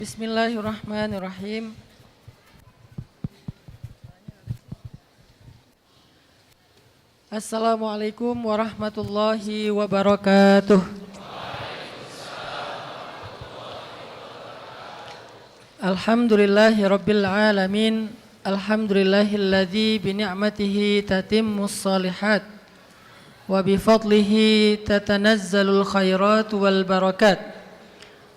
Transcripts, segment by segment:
Bismillahirrahmanirrahim. Assalamualaikum warahmatullahi wabarakatuh. Alhamdulillahi rabbil alamin. Alhamdulillahilladzi bi ni'matihi tatimmus shalihat wa bi fadlihi tatanazzalul khairat wal barakat.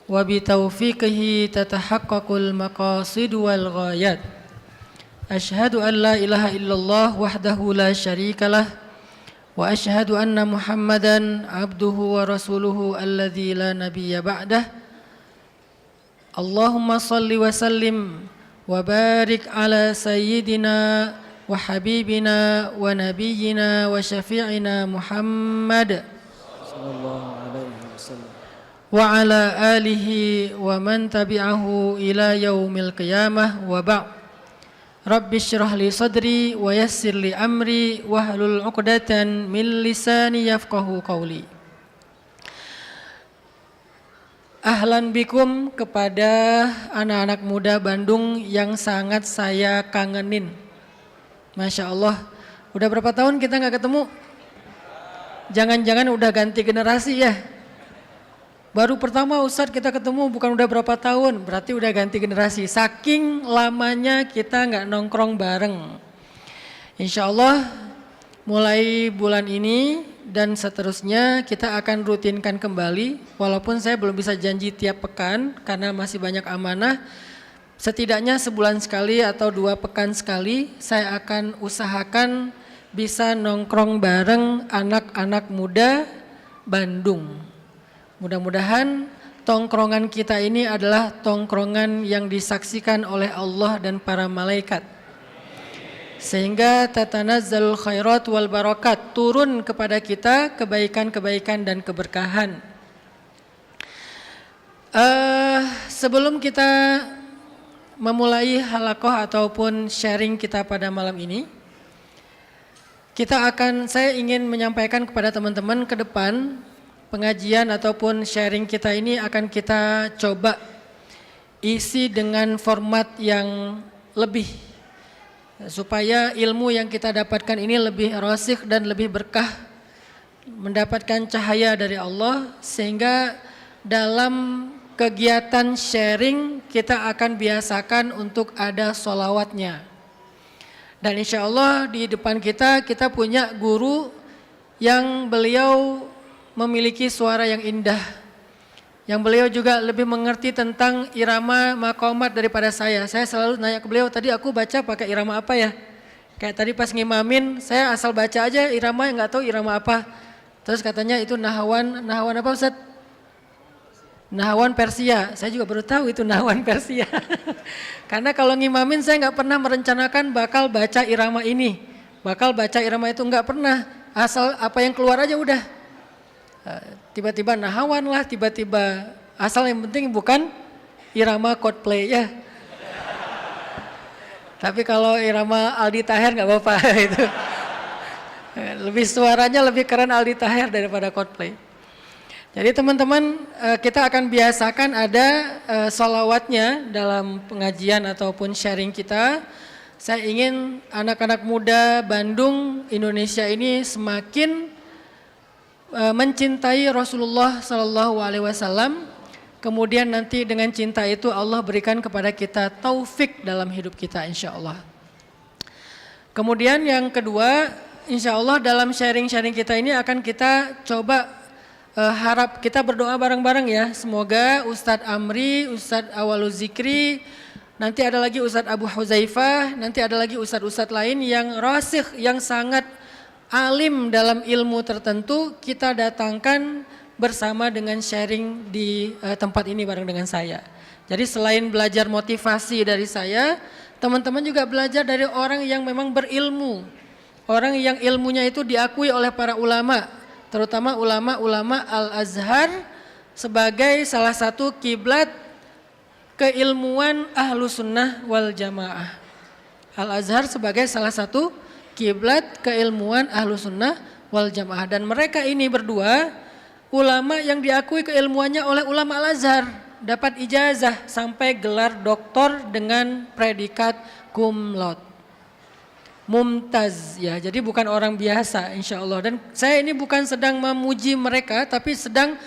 Wa bi taufiqihi tatahaqqaqul maqasid wal ghayat. Asyhadu an la ilaha illallah wahdahu la syarikalah wa asyhadu anna Muhammadan abduhu wa rasuluhu alladzi la nabiyya ba'dah. Allahumma salli wa sallim wa barik ala sayyidina wa habibina wa nabiyyina wa syafi'ina Muhammad sallallahu alaihi wasallam wa ala alihi wa man tabi'ahu ila yaumil qiyamah wa ba'd. Rabbi syrah li sadri wa yassir li amri wahlul 'uqdatan min lisani yafqahu qawli. Ahlan bikum kepada anak-anak muda Bandung yang sangat saya kangenin. Masya Allah, udah berapa tahun kita nggak ketemu? Jangan-jangan udah ganti generasi ya? Baru pertama Ustadz kita ketemu bukan udah berapa tahun, berarti udah ganti generasi. Saking lamanya kita nggak nongkrong bareng. Insya Allah mulai bulan ini dan seterusnya kita akan rutinkan kembali. Walaupun saya belum bisa janji tiap pekan karena masih banyak amanah. Setidaknya sebulan sekali atau 2 pekan sekali saya akan usahakan bisa nongkrong bareng anak-anak muda Bandung. Mudah-mudahan tongkrongan kita ini adalah tongkrongan yang disaksikan oleh Allah dan para malaikat. Sehingga tatanazzalul khairat wal barakat, turun kepada kita kebaikan-kebaikan dan keberkahan. Sebelum kita memulai halaqah ataupun sharing kita pada malam ini, saya ingin menyampaikan kepada teman-teman ke depan pengajian ataupun sharing kita ini akan kita coba isi dengan format yang lebih supaya ilmu yang kita dapatkan ini lebih rasikh dan lebih berkah, mendapatkan cahaya dari Allah, sehingga dalam kegiatan sharing kita akan biasakan untuk ada sholawatnya. Dan insya Allah di depan kita punya guru yang beliau memiliki suara yang indah, yang beliau juga lebih mengerti tentang irama maqamat daripada saya. Saya selalu nanya ke beliau, tadi aku baca pakai irama apa ya? Kayak tadi pas ngimamin, saya asal baca aja irama yang nggak tahu irama apa. Terus katanya itu nahawan apa Ustaz? Nahawan Persia. Saya juga baru tahu itu nahawan Persia. Karena kalau ngimamin saya nggak pernah merencanakan bakal baca irama ini, bakal baca irama itu, nggak pernah. Asal apa yang keluar aja udah. Tiba-tiba nahawan lah, tiba-tiba asal yang penting bukan irama Coldplay ya. Tapi kalau irama Aldi Taher nggak apa-apa itu. Lebih suaranya lebih keren Aldi Taher daripada Coldplay. Jadi teman-teman, kita akan biasakan ada sholawatnya dalam pengajian ataupun sharing kita. Saya ingin anak-anak muda Bandung, Indonesia ini semakin mencintai Rasulullah Sallallahu Alaihi Wasallam. Kemudian nanti dengan cinta itu Allah berikan kepada kita taufik dalam hidup kita, insya Allah. Kemudian yang kedua, insya Allah dalam sharing-sharing kita ini akan kita coba harap kita berdoa bareng-bareng ya. Semoga Ustadz Amri, Ustadz Awaluz Zikri, nanti ada lagi Ustadz Abu Huzaifah, nanti ada lagi Ustadz-Ustadz lain yang rasikh, yang sangat alim dalam ilmu tertentu, kita datangkan bersama dengan sharing di tempat ini bareng dengan saya. Jadi selain belajar motivasi dari saya, teman-teman juga belajar dari orang yang memang berilmu. Orang yang ilmunya itu diakui oleh para ulama, terutama ulama-ulama Al-Azhar sebagai salah satu kiblat keilmuan ahlu sunnah wal jamaah. Al-Azhar sebagai salah satu kiblat keilmuan ahlu sunnah wal jamaah. Dan mereka ini berdua ulama yang diakui keilmuannya oleh ulama Al-Azhar. dapat ijazah sampai gelar doktor dengan predikat cum laude. Mumtaz ya, jadi bukan orang biasa insya Allah. Dan saya ini bukan sedang memuji mereka, tapi sedang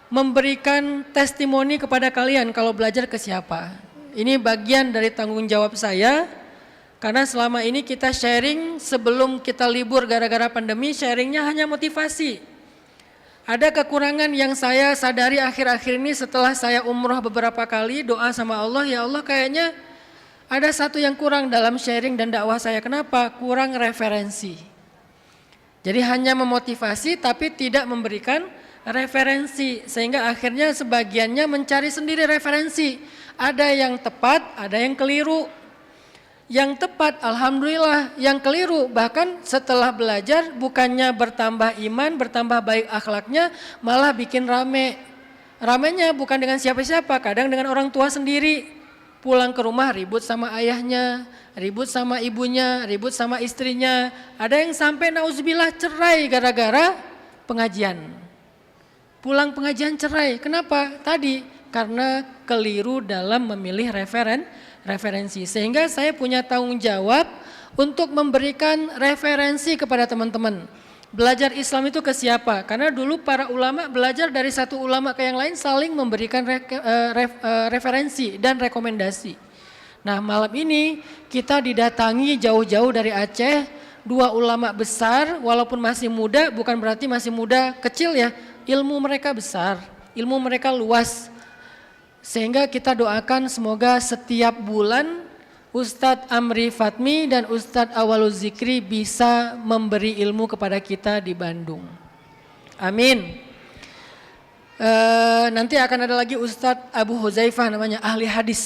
memberikan testimoni kepada kalian kalau belajar ke siapa. Ini bagian dari tanggung jawab saya, karena selama ini kita sharing sebelum kita libur gara-gara pandemi, sharingnya hanya motivasi. Ada kekurangan yang saya sadari akhir-akhir ini setelah saya umroh beberapa kali, doa sama Allah, ya Allah kayaknya ada satu yang kurang dalam sharing dan dakwah saya. Kenapa? Kurang referensi. Jadi hanya memotivasi tapi tidak memberikan referensi. Sehingga akhirnya sebagiannya mencari sendiri referensi. Ada yang tepat, ada yang keliru. Yang tepat alhamdulillah, yang keliru bahkan setelah belajar bukannya bertambah iman, bertambah baik akhlaknya, malah bikin rame. Ramenya bukan dengan siapa-siapa, kadang dengan orang tua sendiri. Pulang ke rumah ribut sama ayahnya, ribut sama ibunya, ribut sama istrinya. Ada yang sampai nauzubillah cerai gara-gara pengajian. Pulang pengajian cerai. Kenapa? Tadi karena keliru dalam memilih referensi. Sehingga saya punya tanggung jawab untuk memberikan referensi kepada teman-teman. Belajar Islam itu ke siapa? Karena dulu para ulama belajar dari satu ulama ke yang lain saling memberikan referensi dan rekomendasi. Nah malam ini kita didatangi jauh-jauh dari Aceh, dua ulama besar walaupun masih muda, bukan berarti masih muda kecil ya, ilmu mereka besar, ilmu mereka luas. Sehingga kita doakan semoga setiap bulan Ustadz Amri Fatmi dan Ustadz Awaluz Zikri bisa memberi ilmu kepada kita di Bandung. Amin. Nanti akan ada lagi Ustadz Abu Huzaifah namanya, ahli hadis.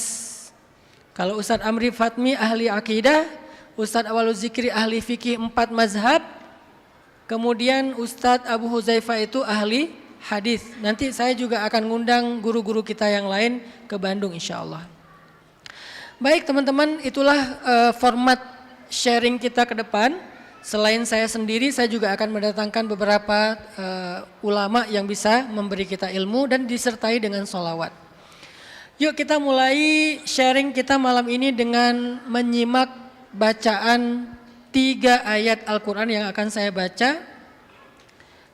Kalau Ustadz Amri Fatmi ahli akidah, Ustadz Awaluz Zikri ahli fikih 4 mazhab, kemudian Ustadz Abu Huzaifah itu ahli hadis. Nanti saya juga akan ngundang guru-guru kita yang lain ke Bandung insya Allah. Baik teman-teman, itulah format sharing kita ke depan. Selain saya sendiri, saya juga akan mendatangkan beberapa ulama yang bisa memberi kita ilmu dan disertai dengan sholawat. Yuk kita mulai sharing kita malam ini dengan menyimak bacaan 3 ayat Al-Quran yang akan saya baca.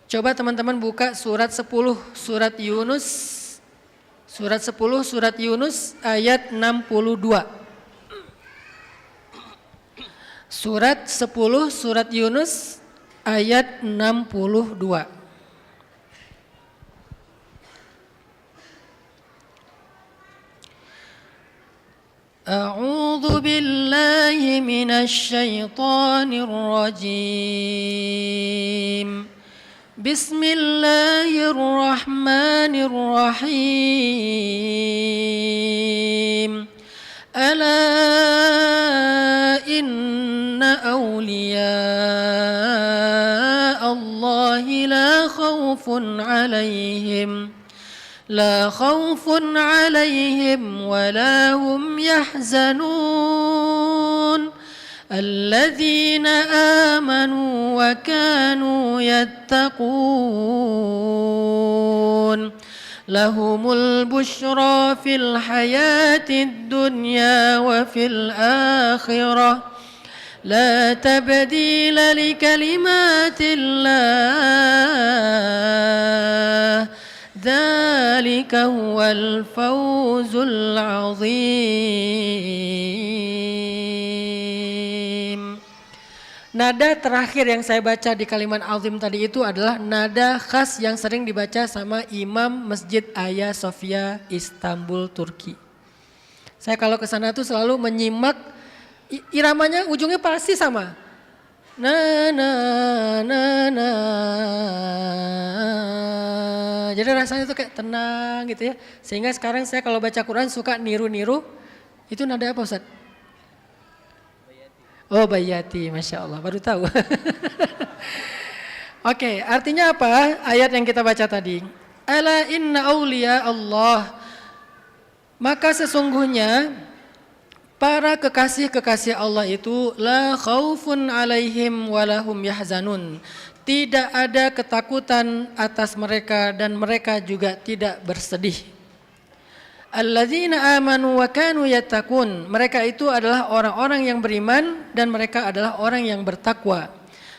Coba teman-teman buka surat 10, surat Yunus. Surat 10, surat Yunus ayat 62. Surat 10, surat Yunus ayat 62. A'udzu billahi minasy syaithanir rajim. Bismillahirrahmanirrahim. Ala inna awliya Allahi la khawfun alaihim wa la hum yahzanun. الذين آمنوا وكانوا يتقون لهم البشرى في الحياة الدنيا وفي الآخرة لا تبديل لكلمات الله ذلك هو الفوز العظيم. Nada terakhir yang saya baca di kalimat azim tadi itu adalah nada khas yang sering dibaca sama Imam Masjid Hagia Sophia Istanbul, Turki. Saya kalau ke sana tuh selalu menyimak iramanya, ujungnya pasti sama. Na na na na. Jadi rasanya tuh kayak tenang gitu ya. Sehingga sekarang saya kalau baca Quran suka niru-niru. Itu nada apa Ustaz? Oh Bayati, Masya Allah, baru tahu. Oke, artinya apa ayat yang kita baca tadi? Ala inna awliya Allah. Maka sesungguhnya para kekasih-kekasih Allah itu la khaufun alaihim walahum yahzanun. Tidak ada ketakutan atas mereka dan mereka juga tidak bersedih. Alladzina amanu wa kanu yattaqun. Mereka itu adalah orang-orang yang beriman dan mereka adalah orang yang bertakwa.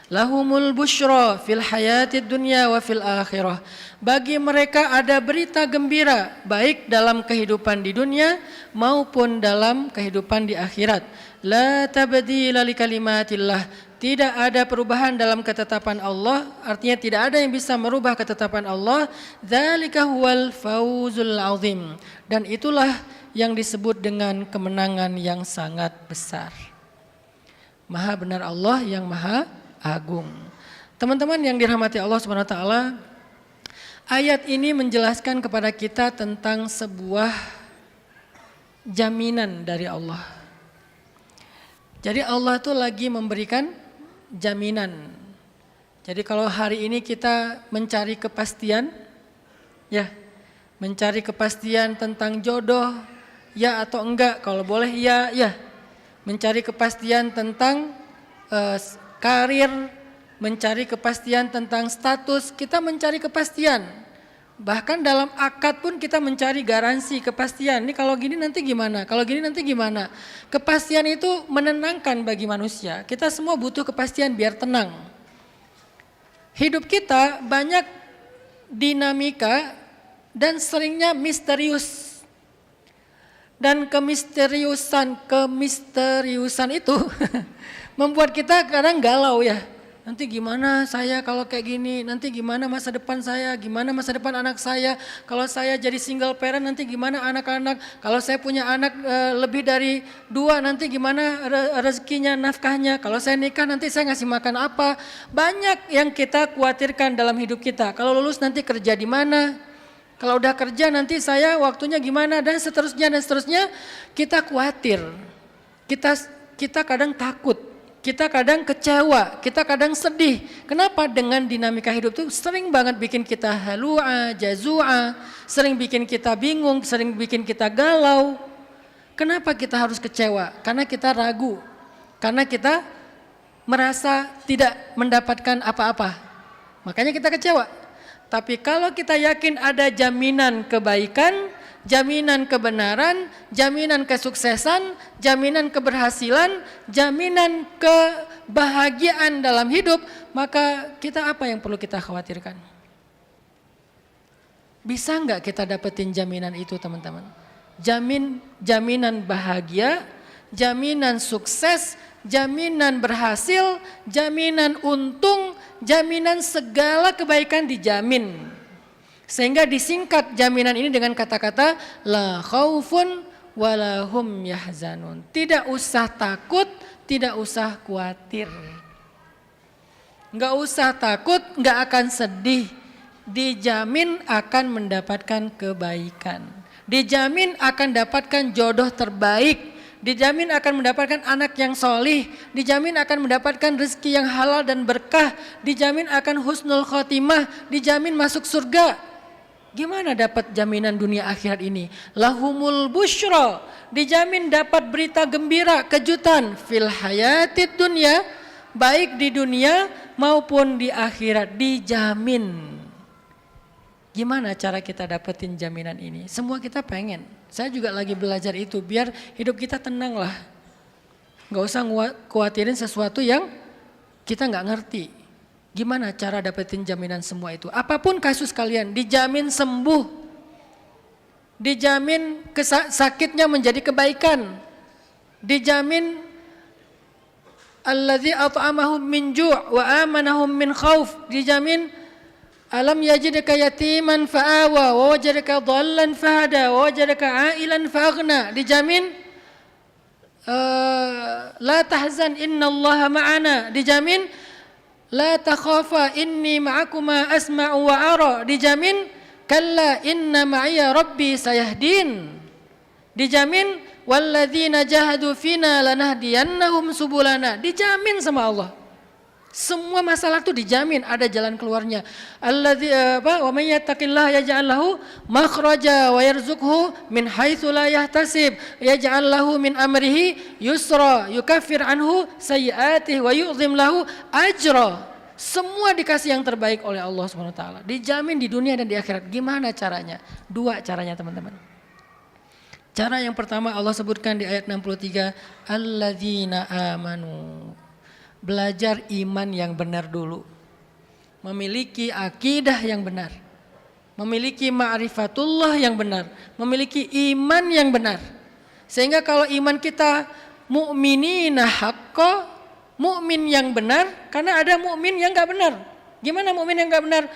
Lahumul busyra fil hayatid dunya wa fil akhirah. Bagi mereka ada berita gembira baik dalam kehidupan di dunia maupun dalam kehidupan di akhirat. La tabdila li kalimatillah. Tidak ada perubahan dalam ketetapan Allah, artinya tidak ada yang bisa merubah ketetapan Allah. Dzalika huwal fawzul azim. Dan itulah yang disebut dengan kemenangan yang sangat besar. Maha benar Allah yang maha agung. Teman-teman yang dirahmati Allah Subhanahu wa taala, ayat ini menjelaskan kepada kita tentang sebuah jaminan dari Allah. Jadi Allah tuh lagi memberikan jaminan. Jadi kalau hari ini kita mencari kepastian, ya, mencari kepastian tentang jodoh, ya atau enggak, kalau boleh ya, ya. Mencari kepastian tentang karir, mencari kepastian tentang status, kita mencari kepastian. Bahkan dalam akad pun kita mencari garansi, kepastian. Ini kalau gini nanti gimana? Kalau gini nanti gimana? Kepastian itu menenangkan bagi manusia. Kita semua butuh kepastian biar tenang. Hidup kita banyak dinamika dan seringnya misterius. Dan kemisteriusan itu membuat kita kadang galau ya. Nanti gimana saya kalau kayak gini, nanti gimana masa depan saya, gimana masa depan anak saya, kalau saya jadi single parent nanti gimana anak-anak, kalau saya punya anak lebih dari 2 nanti gimana rezekinya, nafkahnya, kalau saya nikah nanti saya ngasih makan apa. Banyak yang kita khawatirkan dalam hidup kita, kalau lulus nanti kerja di mana, kalau udah kerja nanti saya waktunya gimana, dan seterusnya, kita khawatir, kita kadang takut. Kita kadang kecewa, kita kadang sedih. Kenapa? Dengan dinamika hidup itu sering banget bikin kita halua, jazua, sering bikin kita bingung, sering bikin kita galau. Kenapa kita harus kecewa? Karena kita ragu, karena kita merasa tidak mendapatkan apa-apa. Makanya kita kecewa. Tapi kalau kita yakin ada jaminan kebaikan, jaminan kebenaran, jaminan kesuksesan, jaminan keberhasilan, jaminan kebahagiaan dalam hidup, maka kita apa yang perlu kita khawatirkan? Bisa enggak kita dapetin jaminan itu teman-teman? Jaminan bahagia, jaminan sukses, jaminan berhasil, jaminan untung, jaminan segala kebaikan dijamin. Sehingga disingkat jaminan ini dengan kata-kata la khaufun wala hum yahzanun. Tidak usah takut, tidak usah khawatir. Enggak usah takut, enggak akan sedih. Dijamin akan mendapatkan kebaikan. Dijamin akan dapatkan jodoh terbaik. Dijamin akan mendapatkan anak yang solih. Dijamin akan mendapatkan rezeki yang halal dan berkah. Dijamin akan husnul khotimah. Dijamin masuk surga. Gimana dapat jaminan dunia akhirat ini? Lahumul busyra, dijamin dapat berita gembira, kejutan fil hayatid dunya, baik di dunia maupun di akhirat, dijamin. Gimana cara kita dapetin jaminan ini? Semua kita pengen. Saya juga lagi belajar itu biar hidup kita tenang lah. Gak usah khawatirin sesuatu yang kita gak ngerti. Gimana cara dapetin jaminan semua itu? Apapun kasus kalian, dijamin sembuh. Dijamin sakitnya menjadi kebaikan. Dijamin alladzi at'amahum min ju' wa amanahum min khauf. Dijamin alam yajidka yatiman fa'awa wa wajadaka dhallan fahada wa wajadaka 'ailan faghna. Dijamin la tahzan innallaha ma'ana. Dijamin la takhafa inni ma'akuma asma'u wa ara. Dijamin kalla inna ma'iya rabbi sayahdin. Dijamin walladzina jahadu fina lanahdiyannahum subulana. Dijamin sama Allah. Semua masalah itu dijamin ada jalan keluarnya. Alladzi wa may yattaqillaha yaj'al lahu makhraja wa yarzuqhu min haitsu la yahtasib. Yaj'al lahu min amrihi yusra, yukaffir anhu sayyi'atihi wa yu'zim lahu ajra. Semua dikasih yang terbaik oleh Allah Subhanahu wa taala. Dijamin di dunia dan di akhirat. Gimana caranya? 2 caranya teman-teman. Cara yang pertama Allah sebutkan di ayat 63, alladzina amanu. Belajar iman yang benar dulu. Memiliki akidah yang benar. Memiliki ma'rifatullah yang benar. Memiliki iman yang benar. Sehingga kalau iman kita mu'minina haqqa, mukmin yang benar, karena ada mukmin yang enggak benar. Gimana mukmin yang enggak benar?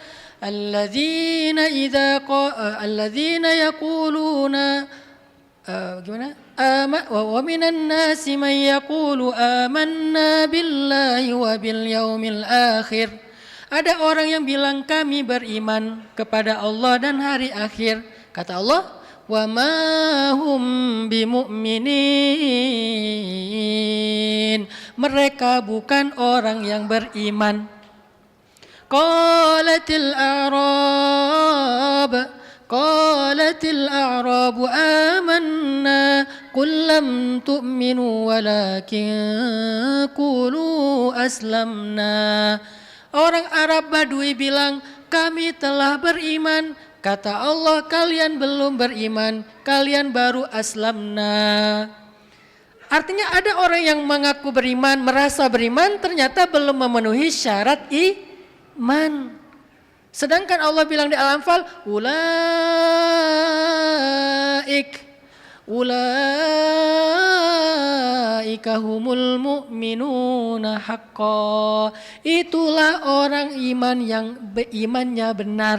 Alladzina yaquluna gimana? Wa minan nasi man yaqulu amanna billahi wa bil yaumil akhir. Ada orang yang bilang kami beriman kepada Allah dan hari akhir. Kata Allah, wa ma hum bimu'minin. Mereka bukan orang yang beriman. Qalatil a'rabu amanna qul lam tu'minu walakin qulu aslamna. Orang Arab Badui bilang, kami telah beriman. Kata Allah, kalian belum beriman, kalian baru aslamna. Artinya ada orang yang mengaku beriman, merasa beriman, ternyata belum memenuhi syarat iman. Sedangkan Allah bilang di Al-Anfal, ulaika humul mu'minuna haqqo. Itulah orang iman yang imannya benar.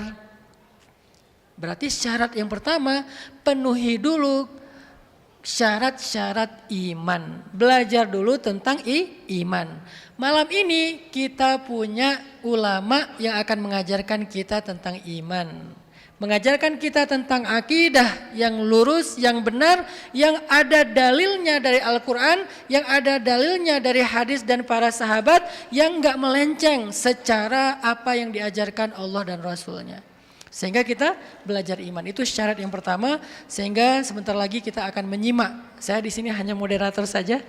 Berarti syarat yang pertama, penuhi dulu syarat-syarat iman. Belajar dulu tentang iman. Malam ini kita punya ulama yang akan mengajarkan kita tentang iman. Mengajarkan kita tentang akidah yang lurus, yang benar, yang ada dalilnya dari Al-Quran, yang ada dalilnya dari hadis dan para sahabat, yang enggak melenceng secara apa yang diajarkan Allah dan Rasulnya. Sehingga kita belajar iman. Itu syarat yang pertama, sehingga sebentar lagi kita akan menyimak. Saya di sini hanya moderator saja.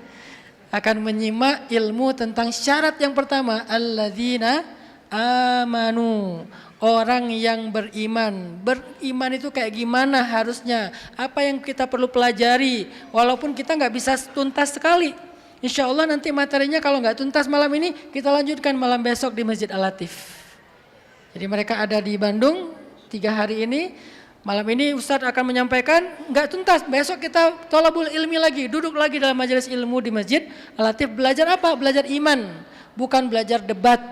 Akan menyimak ilmu tentang syarat yang pertama, alladzina amanu. Orang yang beriman. Beriman itu kayak gimana harusnya? Apa yang kita perlu pelajari? Walaupun kita nggak bisa tuntas sekali. Insya Allah nanti materinya kalau nggak tuntas malam ini, kita lanjutkan malam besok di Masjid Al-Latif. Jadi mereka ada di Bandung 3 hari ini. Malam ini Ustadz akan menyampaikan, nggak tuntas. Besok kita thalabul ilmi lagi, duduk lagi dalam majelis ilmu di Masjid Al-Latif. Belajar apa? Belajar iman. Bukan belajar debat.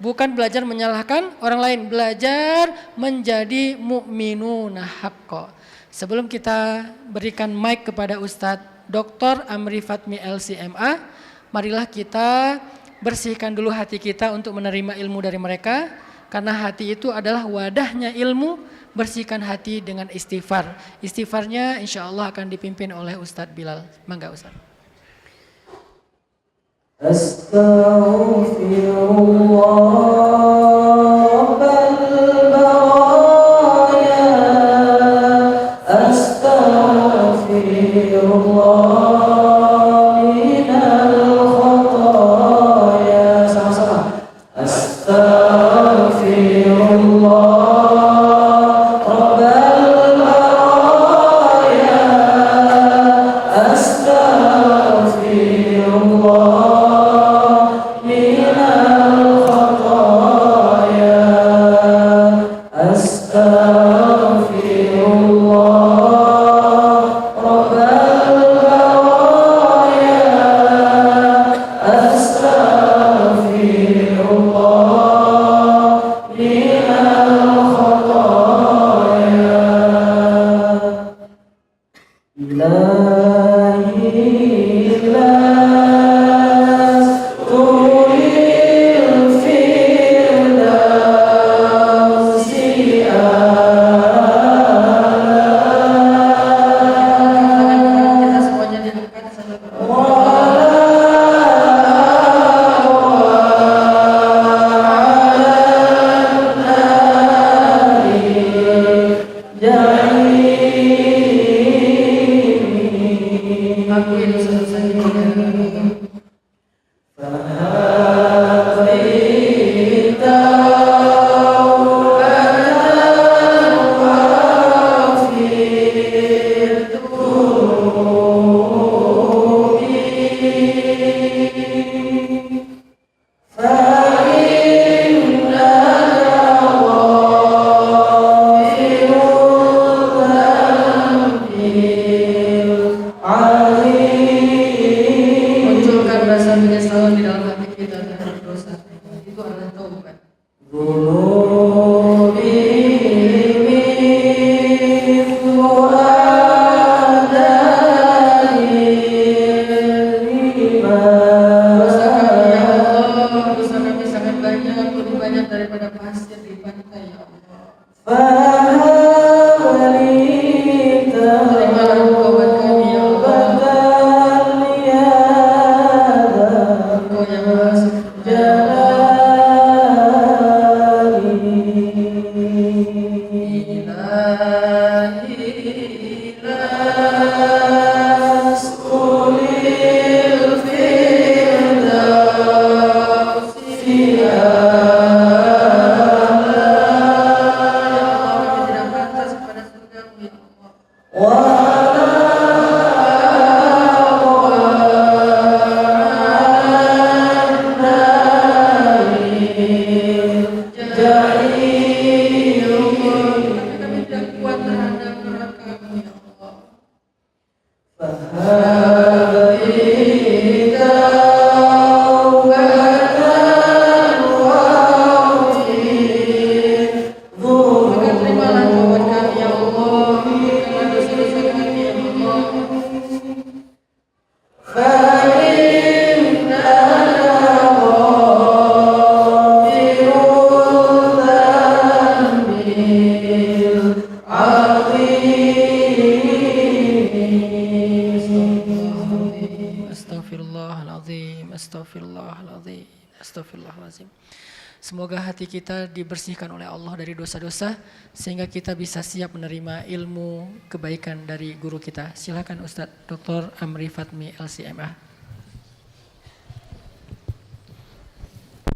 Bukan belajar menyalahkan orang lain, belajar menjadi mukminuna haqqo. Sebelum kita berikan mic kepada Ustadz Dr. Amri Fatmi LCMA, marilah kita bersihkan dulu hati kita untuk menerima ilmu dari mereka, karena hati itu adalah wadahnya ilmu. Bersihkan hati dengan istighfar. Istighfarnya insya Allah akan dipimpin oleh Ustadz Bilal. Mangga Ustadz. Astaghfirullah rabbal baraya. Astaghfirullah minal khataya. Sama-sama. Astaghfirullah rabbal baraya. Astaghfirullah عليم Munculkan rasa penyesalan di dalam hati kita terhadap dosa. Itu adalah taubat. ذنوبي مثل آدم Dosa kami ya الرمال Allah, dosa kami sangat banyak, lebih banyak daripada pasir di pantai ya Allah. فهب لي Terimalah taubat kami ya Allah. توبة لهذا Engkau yang maha sempurna. جلالي Ilahi أسكن الفردوس kami tidak pantas kepada surgamu ya Allah. ولا Kami tidak kuat terhadap neraka-Mu ya Allah. Maka terimalah taubat kami ya Allah. Karena dosa-dosa kami ya Allah. Astaghfirullahaladzim, astaghfirullahaladzim, astaghfirullahaladzim. Semoga hati kita dibersihkan oleh Allah dari dosa-dosa sehingga kita bisa siap menerima ilmu kebaikan dari guru kita. Silakan Ustadz Dr. Amri Fatmi LCMA.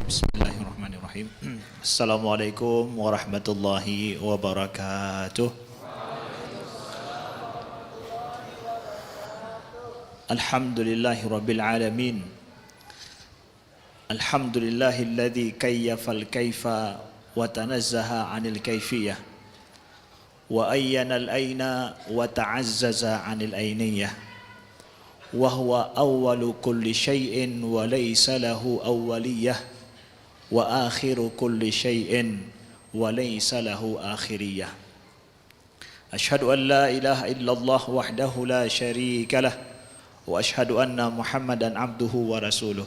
Bismillahirrahmanirrahim. Assalamualaikum warahmatullahi wabarakatuh. Alhamdulillahi rabbil alamin. Alhamdulillahilladzi kayyafal kaifa wa tanazzaha 'anil kaifiyah wa ayyana al-aina wa ta'azzaza 'anil ainiyah wa huwa awwalu kulli syai'in wa laysa lahu awwaliyah wa akhiru kulli syai'in wa laysa lahu akhiriyah. Asyhadu an la ilaha illallah wahdahu la syarika lah wa asyhadu anna Muhammadan abduhu wa rasuluh.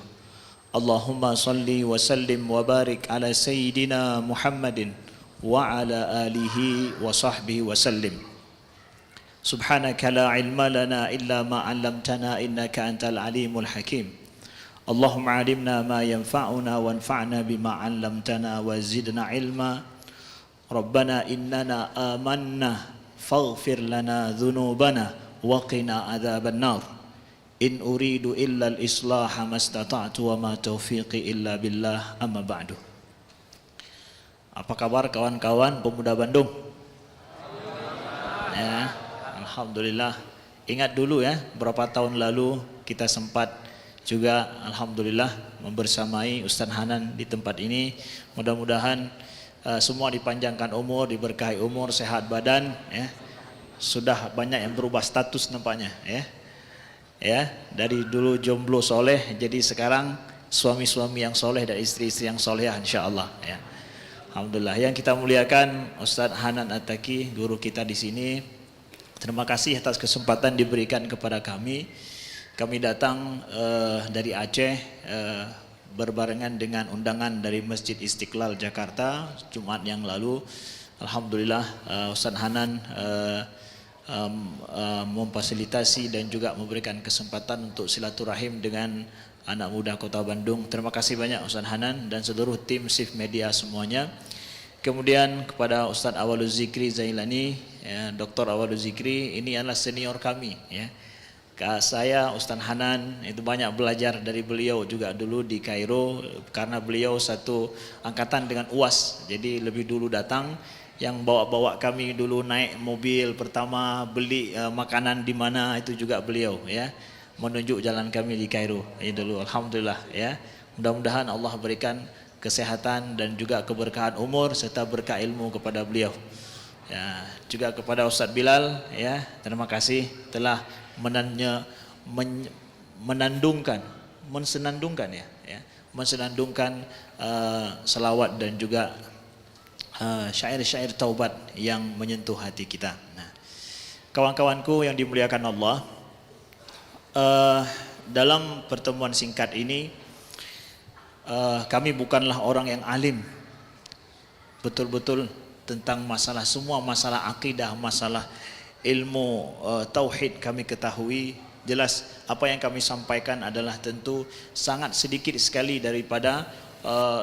Allahumma salli wa sallim wa barik ala sayyidina Muhammadin wa ala alihi wa sahbihi wa sallim. Subhanaka la ilma lana illa ma 'allamtana innaka antal alimul hakim. Allahumma 'allimna ma yanfa'una wanfa'na bima 'allamtana wa zidna ilma. Rabbana innana amanna faghfir lana dhunubana wa qina adzaban nar. In uridu illa al-islaha mastata'tu wa ma taufiqi illa billah, amma ba'du. Apa kabar kawan-kawan pemuda Bandung? Ya, alhamdulillah. Ingat dulu ya, berapa tahun lalu kita sempat juga alhamdulillah membersamai Ustaz Hanan di tempat ini. Mudah-mudahan semua dipanjangkan umur, diberkahi umur, sehat badan ya. Sudah banyak yang berubah status nampaknya ya. Ya, dari dulu jomblo soleh jadi sekarang suami-suami yang soleh dan istri-istri yang soleh insyaallah ya. Alhamdulillah. Yang kita muliakan Ustaz Hanan At-Taqi, guru kita di sini. Terima kasih atas kesempatan diberikan kepada kami. Kami datang dari Aceh berbarengan dengan undangan dari Masjid Istiqlal Jakarta Jumat yang lalu. Alhamdulillah Ustaz Hanan memfasilitasi dan juga memberikan kesempatan untuk silaturahim dengan anak muda Kota Bandung. Terima kasih banyak Ustaz Hanan dan seluruh tim Shift Media semuanya. Kemudian kepada Ustaz Awalul Zikri Zailani, ya, Dr. Awalul Zikri, ini adalah senior kami ya. Saya Ustaz Hanan itu banyak belajar dari beliau juga dulu di Kairo karena beliau satu angkatan dengan UAS. Jadi lebih dulu datang. Yang bawa-bawa kami dulu naik mobil pertama beli makanan di mana itu juga beliau ya, menunjuk jalan kami di Kairo ya dulu. Alhamdulillah ya, mudah-mudahan Allah berikan kesehatan dan juga keberkahan umur serta berkah ilmu kepada beliau ya. Juga kepada Ustaz Bilal ya, terima kasih telah menanya, menandungkan, mensenandungkan ya, mensenandungkan selawat dan juga syair-syair taubat yang menyentuh hati kita. Nah, kawan-kawanku yang dimuliakan Allah, dalam pertemuan singkat ini kami bukanlah orang yang alim betul-betul tentang masalah, semua masalah akidah, masalah ilmu tauhid kami ketahui. Jelas apa yang kami sampaikan adalah tentu sangat sedikit sekali daripada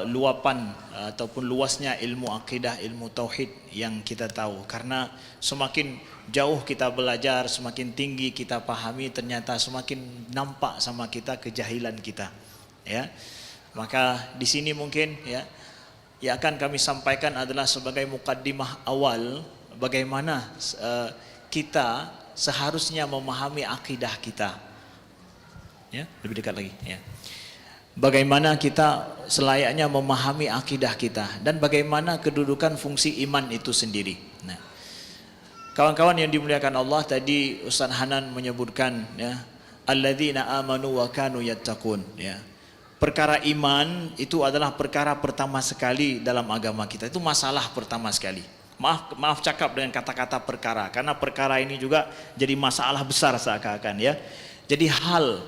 luapan ataupun luasnya ilmu akidah, ilmu tauhid yang kita tahu. Karena semakin jauh kita belajar, semakin tinggi kita pahami, ternyata semakin nampak sama kita kejahilan kita. Ya, maka di sini mungkin yang akan kami sampaikan adalah sebagai mukaddimah awal bagaimana kita seharusnya memahami akidah kita. Ya, lebih dekat lagi. Ya. Bagaimana kita selayaknya memahami akidah kita dan bagaimana kedudukan fungsi iman itu sendiri. Nah, kawan-kawan yang dimuliakan Allah, tadi Ustaz Hanan menyebutkan ya, alladzina amanu wa kanu yattaqun ya. Perkara iman itu adalah perkara pertama sekali dalam agama kita. Itu masalah pertama sekali. Maaf cakap dengan kata-kata perkara, karena perkara ini juga jadi masalah besar seakan-akan ya. Jadi hal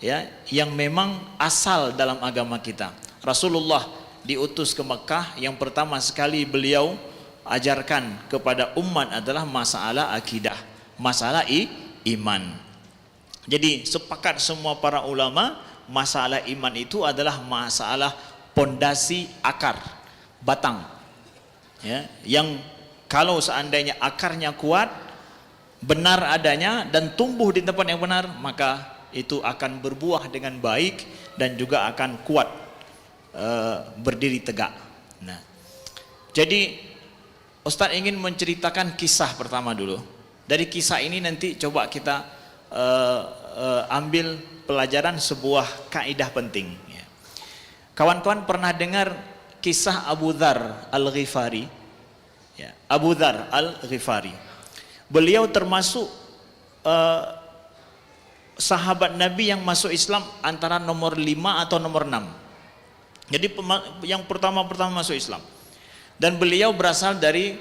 ya yang memang asal dalam agama kita. Rasulullah diutus ke Mekah, yang pertama sekali beliau ajarkan kepada umat adalah masalah akidah, masalah iman. Jadi sepakat semua para ulama, masalah iman itu adalah masalah pondasi akar, batang. Ya, yang kalau seandainya akarnya kuat, benar adanya dan tumbuh di tempat yang benar, maka itu akan berbuah dengan baik dan juga akan kuat berdiri tegak. Nah, jadi Ustaz ingin menceritakan kisah pertama dulu. Dari kisah ini nanti coba kita ambil pelajaran sebuah kaidah penting. Kawan-kawan pernah dengar kisah Abu Dzar Al-Ghifari? Ya, Abu Dzar Al-Ghifari. Beliau termasuk sahabat Nabi yang masuk Islam antara nomor 5 atau nomor 6. Jadi yang pertama masuk Islam. Dan beliau berasal dari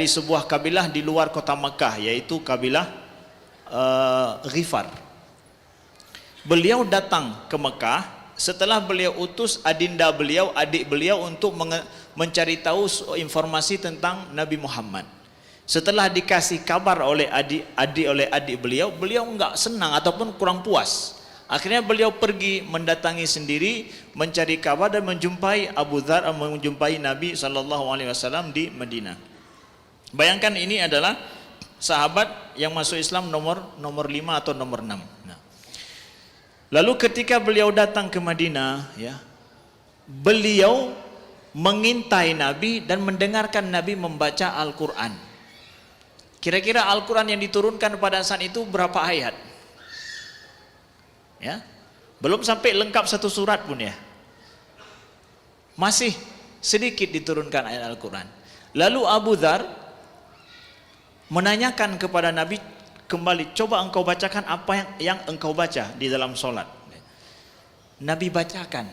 sebuah kabilah di luar kota Mekah, yaitu kabilah Ghifar. Beliau datang ke Mekah setelah beliau utus adinda beliau, adik beliau untuk mencari tahu informasi tentang Nabi Muhammad. Setelah dikasih kabar oleh adik beliau, beliau enggak senang ataupun kurang puas. Akhirnya beliau pergi mendatangi sendiri, mencari kabar dan menjumpai Abu Dzar, menjumpai Nabi SAW di Madinah. Bayangkan ini adalah sahabat yang masuk Islam nomor 5 atau nomor 6. Nah, lalu ketika beliau datang ke Madinah, ya, beliau mengintai Nabi dan mendengarkan Nabi membaca Al-Quran. Kira-kira Al-Quran yang diturunkan pada saat itu berapa ayat? Ya, belum sampai lengkap satu surat pun ya. Masih sedikit diturunkan ayat Al-Quran. Lalu Abu Dzar menanyakan kepada Nabi kembali, coba engkau bacakan apa yang engkau baca di dalam solat. Nabi bacakan.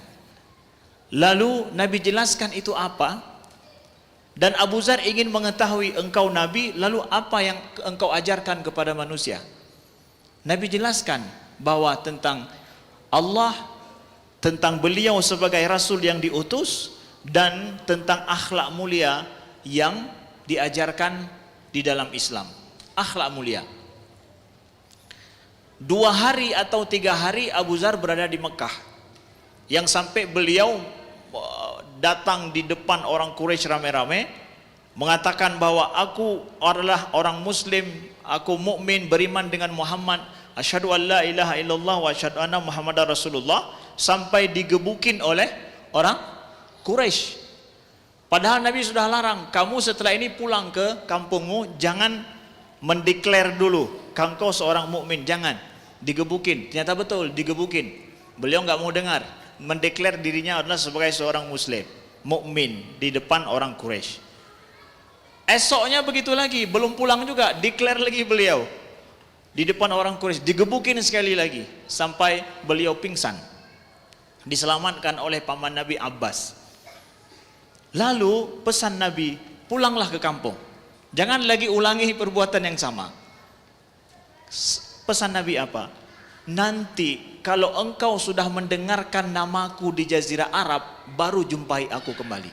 Lalu Nabi jelaskan itu apa. Dan Abu Dzar ingin mengetahui, engkau Nabi, lalu apa yang engkau ajarkan kepada manusia? Nabi jelaskan bahwa tentang Allah, tentang beliau sebagai Rasul yang diutus, dan tentang akhlak mulia yang diajarkan di dalam Islam. Akhlak mulia. 2 hari atau 3 hari Abu Dzar berada di Mekah, yang sampai beliau datang di depan orang Quraisy rame-rame mengatakan bahwa aku adalah orang Muslim, aku mukmin, beriman dengan Muhammad, asyhadu an la ilaha illallah wa asyhadu anna Muhammadar Rasulullah, sampai digebukin oleh orang Quraisy. Padahal Nabi sudah larang, kamu setelah ini pulang ke kampungmu, jangan mendeklar dulu engkau seorang mukmin, jangan. Digebukin, ternyata betul digebukin. Beliau nggak mau dengar, mendeklar dirinya adalah sebagai seorang muslim, mukmin di depan orang Quraisy. Esoknya begitu lagi, belum pulang juga, declare lagi beliau. di depan orang Quraisy, digebukin sekali lagi sampai beliau pingsan. Diselamatkan oleh paman Nabi Abbas. Lalu pesan Nabi, pulanglah ke kampung. Jangan lagi ulangi perbuatan yang sama. Pesan Nabi apa? Nanti kalau engkau sudah mendengarkan namaku di Jazirah Arab, baru jumpai aku kembali.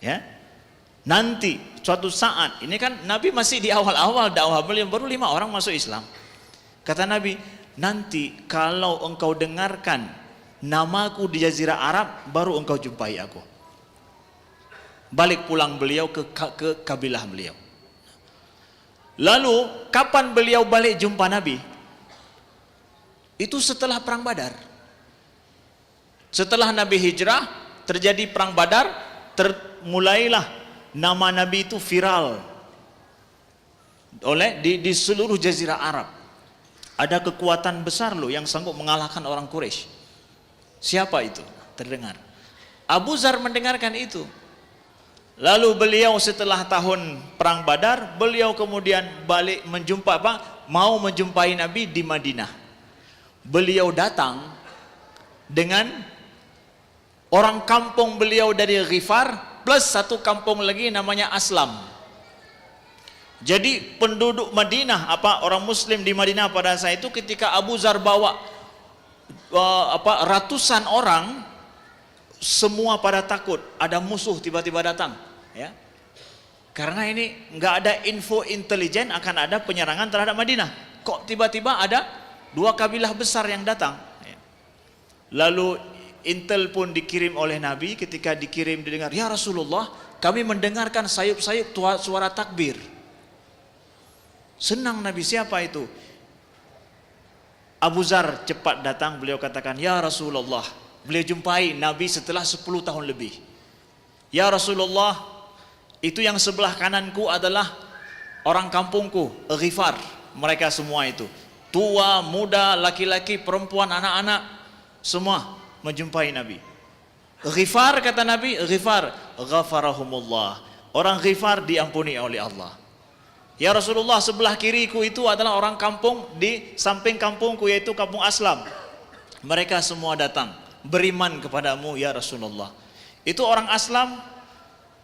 Ya. Nanti suatu saat, ini kan Nabi masih di awal-awal dakwah beliau, baru 5 orang masuk Islam. Kata Nabi, nanti kalau engkau dengarkan namaku di Jazirah Arab, baru engkau jumpai aku. Balik pulang beliau ke kabilah beliau. Lalu kapan beliau balik jumpa Nabi? Itu setelah perang Badar. Setelah Nabi hijrah, terjadi perang Badar, mulailah nama Nabi itu viral oleh di seluruh Jazirah Arab. Ada kekuatan besar loh yang sanggup mengalahkan orang Quraisy. Siapa itu? Terdengar. Abu Zar mendengarkan itu. Lalu beliau setelah tahun perang Badar, beliau kemudian balik mau menjumpai Nabi di Madinah. Beliau datang dengan orang kampung beliau dari Ghifar plus satu kampung lagi namanya Aslam. Jadi penduduk Madinah, orang Muslim di Madinah pada saat itu, ketika Abu Zar bawa ratusan orang, semua pada takut ada musuh tiba-tiba datang, ya. Karena ini nggak ada info intelijen akan ada penyerangan terhadap Madinah. Kok tiba-tiba ada 2 kabilah besar yang datang? Ya. Lalu intel pun dikirim oleh Nabi. Ketika dikirim didengar, ya Rasulullah, kami mendengarkan sayup-sayup suara takbir. Senang Nabi. Siapa itu? Abu Zar cepat datang. Beliau katakan, ya Rasulullah. Beliau jumpai Nabi setelah 10 tahun lebih. Ya Rasulullah, itu yang sebelah kananku adalah orang kampungku, Ghifar. Mereka semua itu, tua, muda, laki-laki, perempuan, anak-anak, semua menjumpai Nabi. Ghifar, kata Nabi, Ghifar, ghafarahumullah. Orang Ghifar diampuni oleh Allah. Ya Rasulullah, sebelah kiriku itu adalah orang kampung di samping kampungku, yaitu kampung Aslam. Mereka semua datang beriman kepadamu ya Rasulullah. Itu orang Aslam,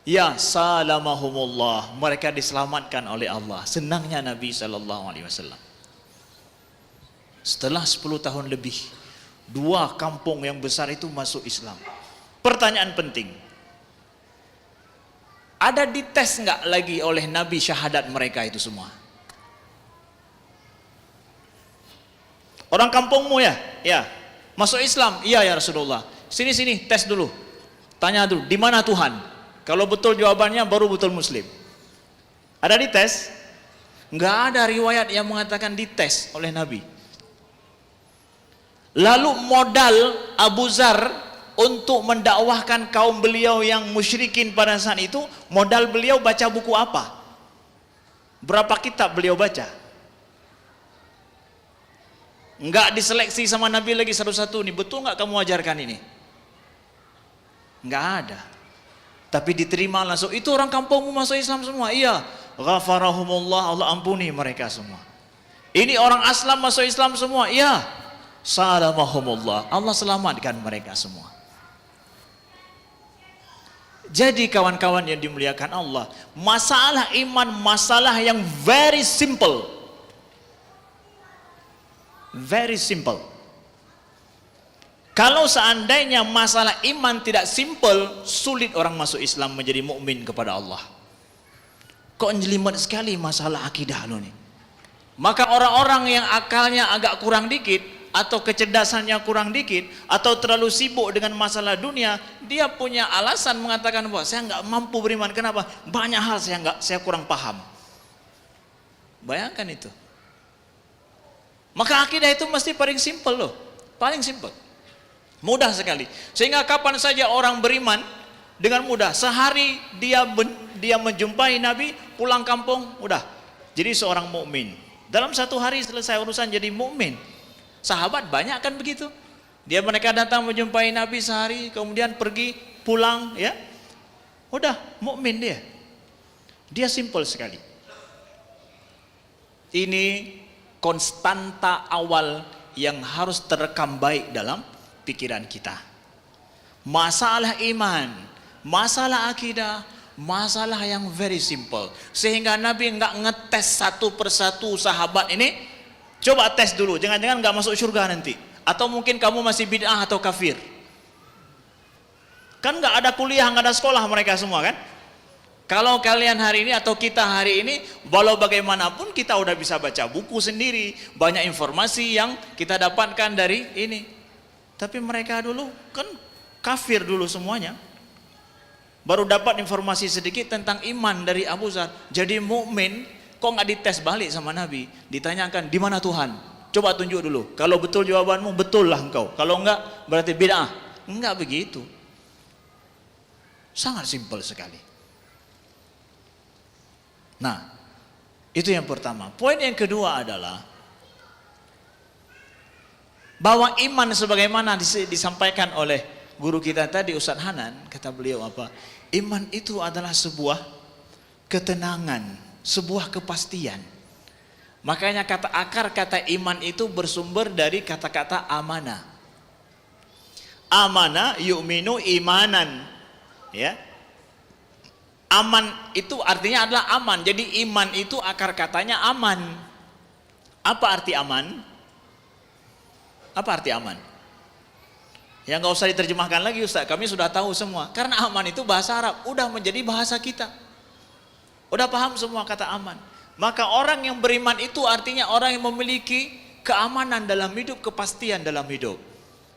ya salamahumullah, mereka diselamatkan oleh Allah. Senangnya Nabi SAW. Setelah 10 tahun lebih, 2 kampung yang besar itu masuk Islam. Pertanyaan penting, ada dites nggak lagi oleh Nabi syahadat mereka itu semua? Orang kampungmu ya, masuk Islam, iya ya Rasulullah. Sini tes dulu, tanya dulu, di mana Tuhan? Kalau betul jawabannya baru betul Muslim. Ada dites? Nggak ada riwayat yang mengatakan dites oleh Nabi. Lalu modal Abu Zar untuk mendakwahkan kaum beliau yang musyrikin pada saat itu, modal beliau baca buku apa? Berapa kitab beliau baca? Enggak diseleksi sama Nabi lagi satu-satu, nih betul nggak kamu ajarkan ini? Enggak ada. Tapi diterima langsung. Itu orang kampungmu masuk Islam semua? Iya. Ghafarahumullah, Allah ampuni mereka semua. Ini orang Aslam masuk Islam semua? Iya. Salamahumullah, Allah selamatkan mereka semua. Jadi kawan-kawan yang dimuliakan Allah, masalah iman masalah yang very simple. Very simple. Kalau seandainya masalah iman tidak simple, sulit orang masuk Islam menjadi mukmin kepada Allah. Kok jelimet sekali masalah akidah lo nih. Maka orang-orang yang akalnya agak kurang dikit, atau kecerdasannya kurang dikit, atau terlalu sibuk dengan masalah dunia, dia punya alasan mengatakan bahwa saya nggak mampu beriman. Kenapa? Banyak hal saya kurang paham. Bayangkan itu. Maka akidah itu mesti paling simple loh, paling simple, mudah sekali. Sehingga kapan saja orang beriman dengan mudah. Sehari dia menjumpai Nabi, pulang kampung, udah jadi seorang mukmin. Dalam 1 hari selesai urusan jadi mukmin. Sahabat banyak kan begitu. Mereka datang menjumpai Nabi sehari, kemudian pergi pulang, ya. Udah mukmin dia. Dia simple sekali. Ini konstanta awal yang harus terekam baik dalam pikiran kita. Masalah iman, masalah akidah, masalah yang very simple. Sehingga Nabi nggak ngetes satu persatu sahabat ini. Coba tes dulu, jangan-jangan nggak masuk surga nanti. Atau mungkin kamu masih bid'ah atau kafir. Kan nggak ada kuliah, nggak ada sekolah mereka semua kan? Kalau kalian hari ini atau kita hari ini, walau bagaimanapun kita udah bisa baca buku sendiri, banyak informasi yang kita dapatkan dari ini. Tapi mereka dulu kan kafir dulu semuanya. Baru dapat informasi sedikit tentang iman dari Abu Dzar. Jadi mukmin, kok nggak dites balik sama Nabi? Ditanyakan, di mana Tuhan? Coba tunjuk dulu. Kalau betul jawabanmu, betul lah engkau. Kalau enggak, berarti bid'ah. Enggak begitu. Sangat simpel sekali. Nah, itu yang pertama. Poin yang kedua adalah bahwa iman sebagaimana disampaikan oleh guru kita tadi, Ustaz Hanan, kata beliau apa? Iman itu adalah sebuah ketenangan, sebuah kepastian. Makanya kata akar kata iman itu bersumber dari kata-kata amanah. Amanah yu'minu imanan. Ya, aman itu artinya adalah aman. Jadi iman itu akar katanya aman. Apa arti aman? Apa arti aman? Ya nggak usah diterjemahkan lagi Ustaz, kami sudah tahu semua. Karena aman itu bahasa Arab, udah menjadi bahasa kita. Udah paham semua kata aman. Maka orang yang beriman itu artinya orang yang memiliki keamanan dalam hidup, kepastian dalam hidup.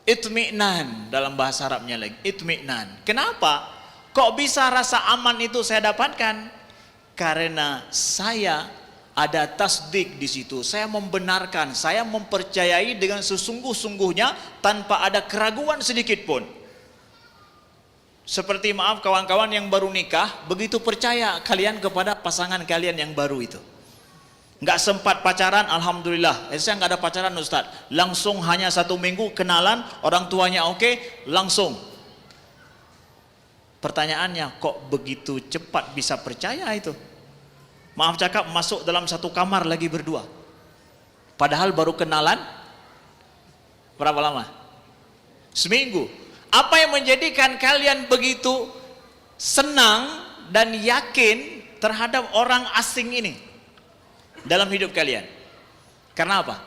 Itmi'nan dalam bahasa Arabnya lagi, itmi'nan. Kenapa? Kok bisa rasa aman itu saya dapatkan? Karena saya ada tasdik di situ. Saya membenarkan, saya mempercayai dengan sesungguh-sungguhnya tanpa ada keraguan sedikit pun. Seperti maaf kawan-kawan yang baru nikah, begitu percaya kalian kepada pasangan kalian yang baru itu. Nggak sempat pacaran, alhamdulillah. Saya nggak ada pacaran Ustaz. Langsung hanya 1 minggu kenalan, orang tuanya oke, langsung. Pertanyaannya, kok begitu cepat bisa percaya itu? Maaf cakap, masuk dalam satu kamar lagi berdua. Padahal baru kenalan berapa lama? Seminggu. Apa yang menjadikan kalian begitu senang dan yakin terhadap orang asing ini dalam hidup kalian? Karena apa?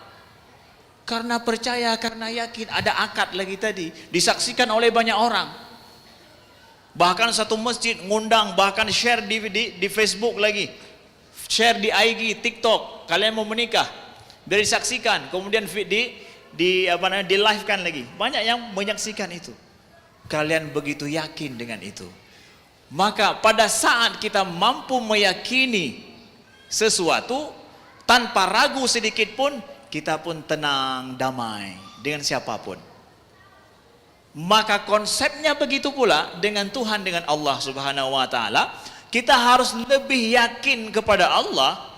Karena percaya, karena yakin, ada akad lagi tadi, disaksikan oleh banyak orang. Bahkan satu masjid ngundang, bahkan share di Facebook lagi, share di IG, TikTok, kalian mau menikah, dari saksikan, kemudian di live kan lagi, banyak yang menyaksikan itu. Kalian begitu yakin dengan itu, maka pada saat kita mampu meyakini sesuatu tanpa ragu sedikit pun, kita pun tenang, damai dengan siapapun. Maka konsepnya begitu pula dengan Tuhan, dengan Allah Subhanahu wa taala. Kita harus lebih yakin kepada Allah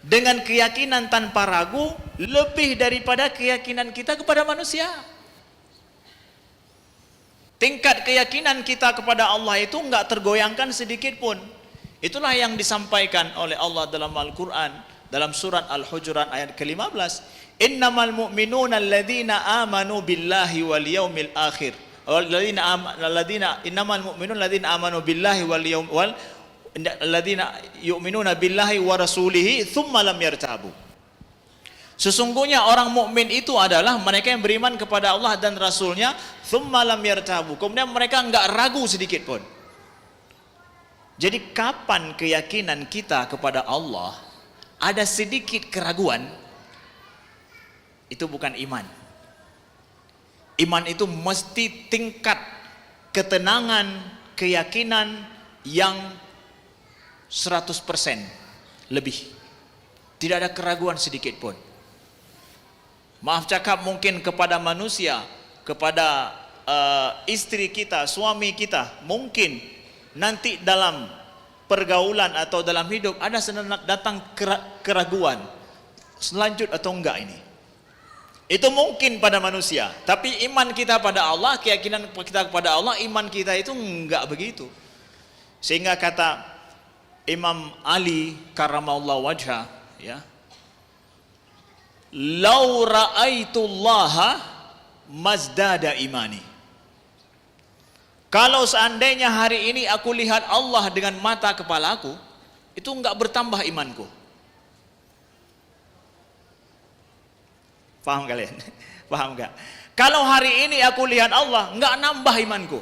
dengan keyakinan tanpa ragu lebih daripada keyakinan kita kepada manusia. Tingkat keyakinan kita kepada Allah itu enggak tergoyangkan sedikit pun. Itulah yang disampaikan oleh Allah dalam Al-Qur'an, dalam surat Al-Hujurat ayat ke-15. Innamal mu'minuna alladzina amanu billahi wal yaumil akhir. Innamal mu'minuna alladzina amanu billahi alladzina yu'minuna billahi wa rasulihi tsumma lam yartabu. Sesungguhnya orang mukmin itu adalah mereka yang beriman kepada Allah dan Rasulnya, tsumma lam yartabu. Kemudian mereka enggak ragu sedikit pun. Jadi kapan keyakinan kita kepada Allah ada sedikit keraguan, itu bukan iman. Iman itu mesti tingkat ketenangan, keyakinan yang 100% lebih. Tidak ada keraguan sedikit pun. Maaf cakap, mungkin kepada manusia, kepada istri kita, suami kita, mungkin nanti dalam pergaulan atau dalam hidup ada datang keraguan, selanjut atau enggak ini. Itu mungkin pada manusia, tapi iman kita pada Allah, keyakinan kita kepada Allah, iman kita itu enggak begitu. Sehingga kata Imam Ali karramallahu wajhah, ya, lau ra'aitullaha mazdada imani. Kalau seandainya hari ini aku lihat Allah dengan mata kepalaku, itu enggak bertambah imanku. Paham kalian? Paham enggak? Kalau hari ini aku lihat Allah, enggak nambah imanku.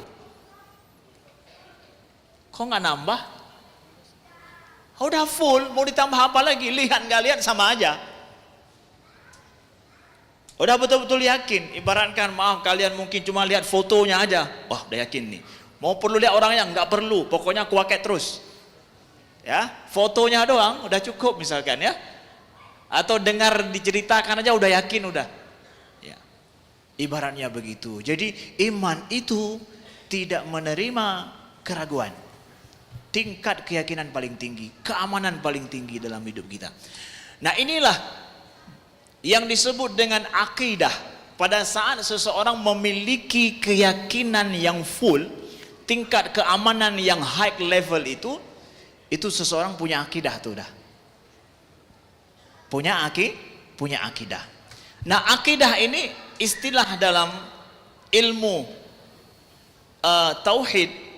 Kok enggak nambah? Udah full, mau ditambah apa lagi? Lihat enggak lihat sama aja. Udah betul-betul yakin. Ibaratkan, maaf kalian mungkin cuma lihat fotonya aja. Wah, udah yakin nih. Mau perlu lihat orangnya? Enggak perlu. Pokoknya kuaket terus. Ya, fotonya doang udah cukup misalkan ya. Atau dengar diceritakan aja udah yakin udah. Ya. Ibaratnya begitu. Jadi iman itu tidak menerima keraguan. Tingkat keyakinan paling tinggi, keamanan paling tinggi dalam hidup kita. Nah, inilah yang disebut dengan akidah. Pada saat seseorang memiliki keyakinan yang full, tingkat keamanan yang high level itu seseorang punya akidah tuh dah. Punya akidah. Nah, akidah ini istilah dalam ilmu tauhid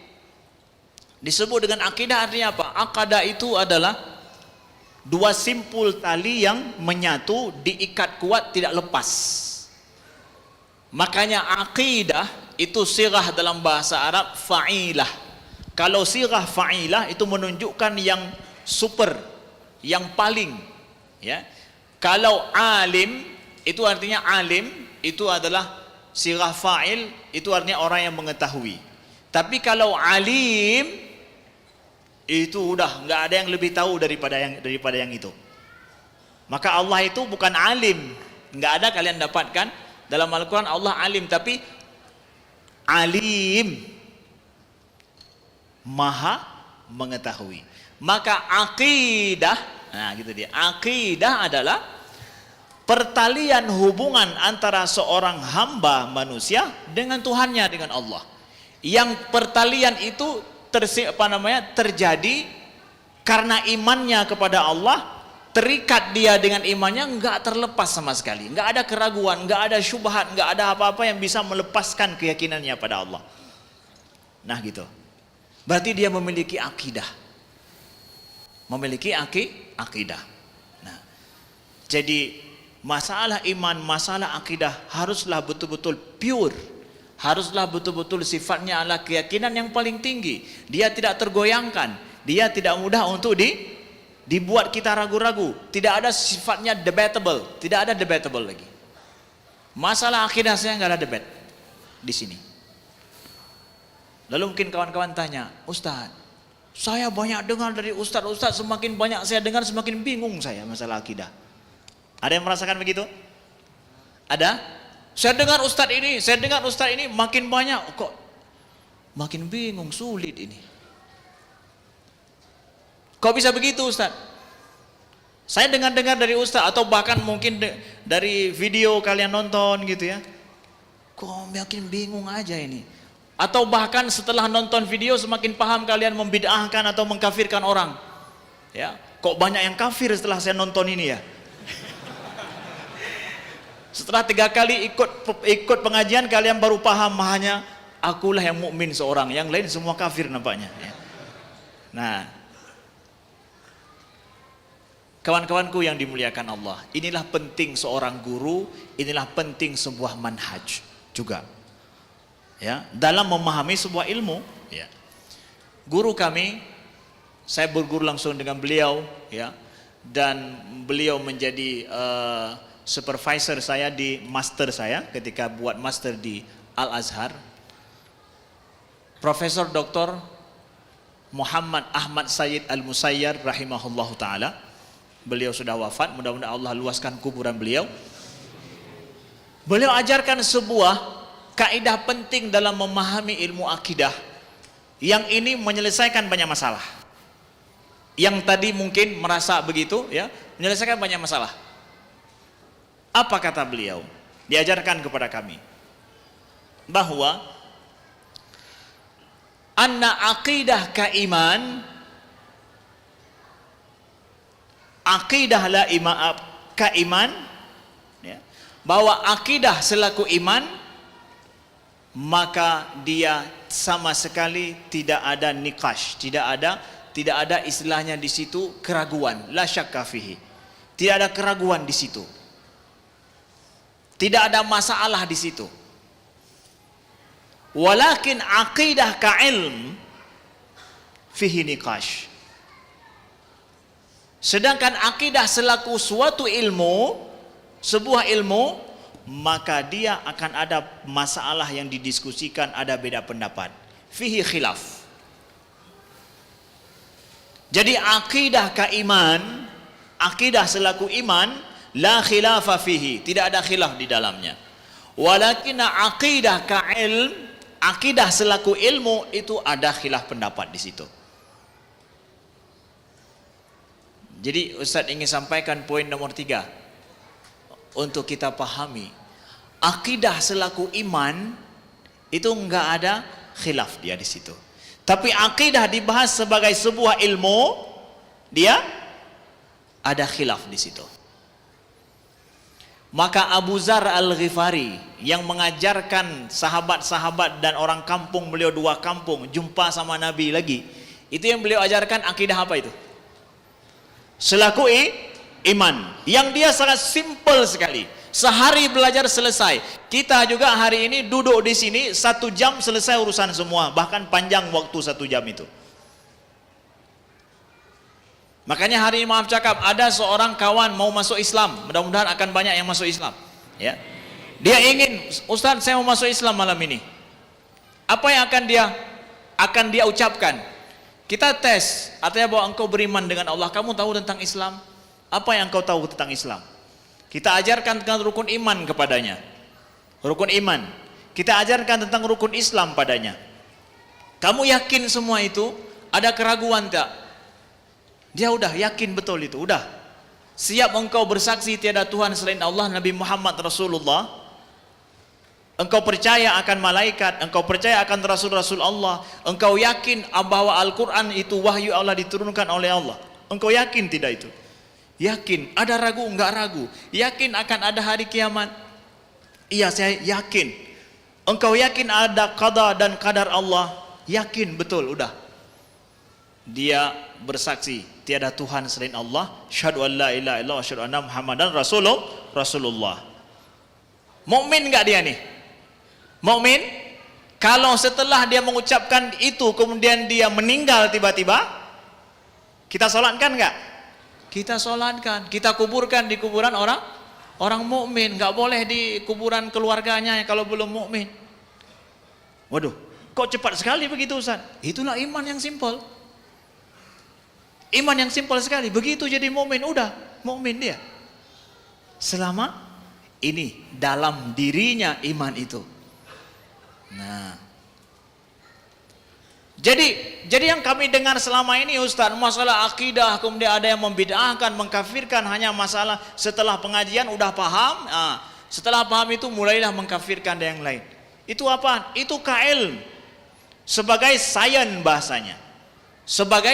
disebut dengan akidah. Artinya apa? Akadah itu adalah dua simpul tali yang menyatu, diikat kuat, tidak lepas. Makanya akidah itu sirah dalam bahasa Arab fa'ilah. Kalau sirah fa'ilah itu menunjukkan yang super, yang paling, ya. Kalau alim itu artinya alim, itu adalah sirah fa'il, itu artinya orang yang mengetahui. Tapi kalau alim itu udah nggak ada yang lebih tahu daripada yang itu. Maka Allah itu bukan alim, nggak ada kalian dapatkan dalam Al-Quran Allah alim, tapi alim, maha mengetahui. Maka akidah, nah gitu dia. Akidah adalah pertalian hubungan antara seorang hamba manusia dengan Tuhannya, dengan Allah. Yang pertalian itu terjadi karena imannya kepada Allah, terikat dia dengan imannya, enggak terlepas sama sekali, enggak ada keraguan, enggak ada syubhat, enggak ada apa-apa yang bisa melepaskan keyakinannya pada Allah. Nah gitu, berarti dia memiliki akidah, akidah. Nah, jadi masalah iman, masalah akidah haruslah betul-betul pure. Haruslah betul-betul sifatnya adalah keyakinan yang paling tinggi. Dia tidak tergoyangkan. Dia tidak mudah untuk dibuat kita ragu-ragu. Tidak ada sifatnya debatable. Tidak ada debatable lagi. Masalah akidah saya nggak ada debat di sini. Lalu mungkin kawan-kawan tanya, Ustaz, saya banyak dengar dari Ustaz, semakin banyak saya dengar semakin bingung saya masalah akidah. Ada yang merasakan begitu? Ada? Saya dengar Ustadz ini, makin banyak, kok makin bingung, sulit ini. Kok bisa begitu Ustadz? Saya dengar-dengar dari Ustadz, atau bahkan mungkin dari video kalian nonton gitu ya. Kok makin bingung aja ini. Atau bahkan setelah nonton video semakin paham kalian membid'ahkan atau mengkafirkan orang. Ya, kok banyak yang kafir setelah saya nonton ini ya. Setelah 3 kali ikut pengajian kalian baru paham, hanya akulah yang mukmin seorang, yang lain semua kafir nampaknya. Nah, kawan-kawanku yang dimuliakan Allah, inilah penting seorang guru, inilah penting sebuah manhaj juga. Ya, dalam memahami sebuah ilmu. Ya. Guru kami, saya berguru langsung dengan beliau, ya, dan beliau menjadi supervisor saya di master saya ketika buat master di Al-Azhar. Profesor Dr. Muhammad Ahmad Sayyid Al-Musayyar rahimahullah ta'ala. Beliau sudah wafat, mudah-mudahan Allah luaskan kuburan beliau. Beliau ajarkan sebuah kaidah penting dalam memahami ilmu akidah, yang ini menyelesaikan banyak masalah. Yang tadi mungkin merasa begitu, ya, menyelesaikan banyak masalah. Apa kata beliau? Diajarkan kepada kami bahwa anna aqidah ka iman, aqidah la iman ka iman ya, bahwa akidah selaku iman, maka dia sama sekali tidak ada nikash, tidak ada istilahnya di situ keraguan, la syakka fihi. Tidak ada keraguan di situ. Tidak ada masalah di situ. Walakin aqidah ka ilm fihi nikash. Sedangkan akidah selaku suatu ilmu, sebuah ilmu, maka dia akan ada masalah yang didiskusikan, ada beda pendapat. Fihi khilaf. Jadi akidah ka iman, akidah selaku iman, la khilafa fihi, tidak ada khilaf di dalamnya. Walakin aqidah ka ilm, akidah selaku ilmu, itu ada khilaf pendapat di situ. Jadi Ustaz ingin sampaikan poin nomor 3 untuk kita pahami. Akidah selaku iman itu enggak ada khilaf dia di situ. Tapi akidah dibahas sebagai sebuah ilmu, dia ada khilaf di situ. Maka Abu Zar Al-Ghifari yang mengajarkan sahabat-sahabat dan orang kampung, beliau 2 kampung, jumpa sama Nabi lagi. Itu yang beliau ajarkan akidah apa itu? Selaku iman, yang dia sangat simpel sekali. Sehari belajar selesai. Kita juga hari ini duduk di sini 1 jam selesai urusan semua, bahkan panjang waktu 1 jam itu. Makanya hari ini maaf cakap, ada seorang kawan mau masuk Islam, mudah-mudahan akan banyak yang masuk Islam, ya. Dia ingin, Ustaz saya mau masuk Islam malam ini. Apa yang akan dia ucapkan? Kita tes, artinya bahwa engkau beriman dengan Allah, kamu tahu tentang Islam? Apa yang engkau tahu tentang Islam? Kita ajarkan tentang rukun iman kepadanya. Rukun iman. Kita ajarkan tentang rukun Islam padanya. Kamu yakin semua itu? Ada keraguan tak? Dia udah yakin betul itu, udah. Siap engkau bersaksi tiada Tuhan selain Allah, Nabi Muhammad Rasulullah. Engkau percaya akan malaikat, engkau percaya akan rasul-rasul Allah, engkau yakin bahwa Al-Quran itu wahyu Allah diturunkan oleh Allah. Engkau yakin tidak itu? Yakin. Ada ragu? Enggak ragu. Yakin akan ada hari kiamat? Iya, saya yakin. Engkau yakin ada qada dan qadar Allah? Yakin betul, udah. Dia bersaksi tiada Tuhan selain Allah, syahadu an la ilaha illallah, syahadu anna Muhammadan Rasulullah. Mukmin enggak dia nih? Mukmin? Kalau setelah dia mengucapkan itu kemudian dia meninggal tiba-tiba, kita solatkan enggak? Kita solatkan, kita kuburkan di kuburan orang mukmin, enggak boleh di kuburan keluarganya kalau belum mukmin. Waduh, kok cepat sekali begitu Ustaz? Itulah iman yang simpel. Iman yang simpel sekali. Begitu jadi mukmin, udah mukmin dia. Selama ini dalam dirinya iman itu. Nah, jadi yang kami dengar selama ini Ustaz, masalah akidah, kemudian ada yang membid'ahkan, mengkafirkan, hanya masalah setelah pengajian udah paham, setelah paham itu mulailah mengkafirkan dan yang lain. Itu apa? Itu ilm, sebagai sains bahasanya, sebagai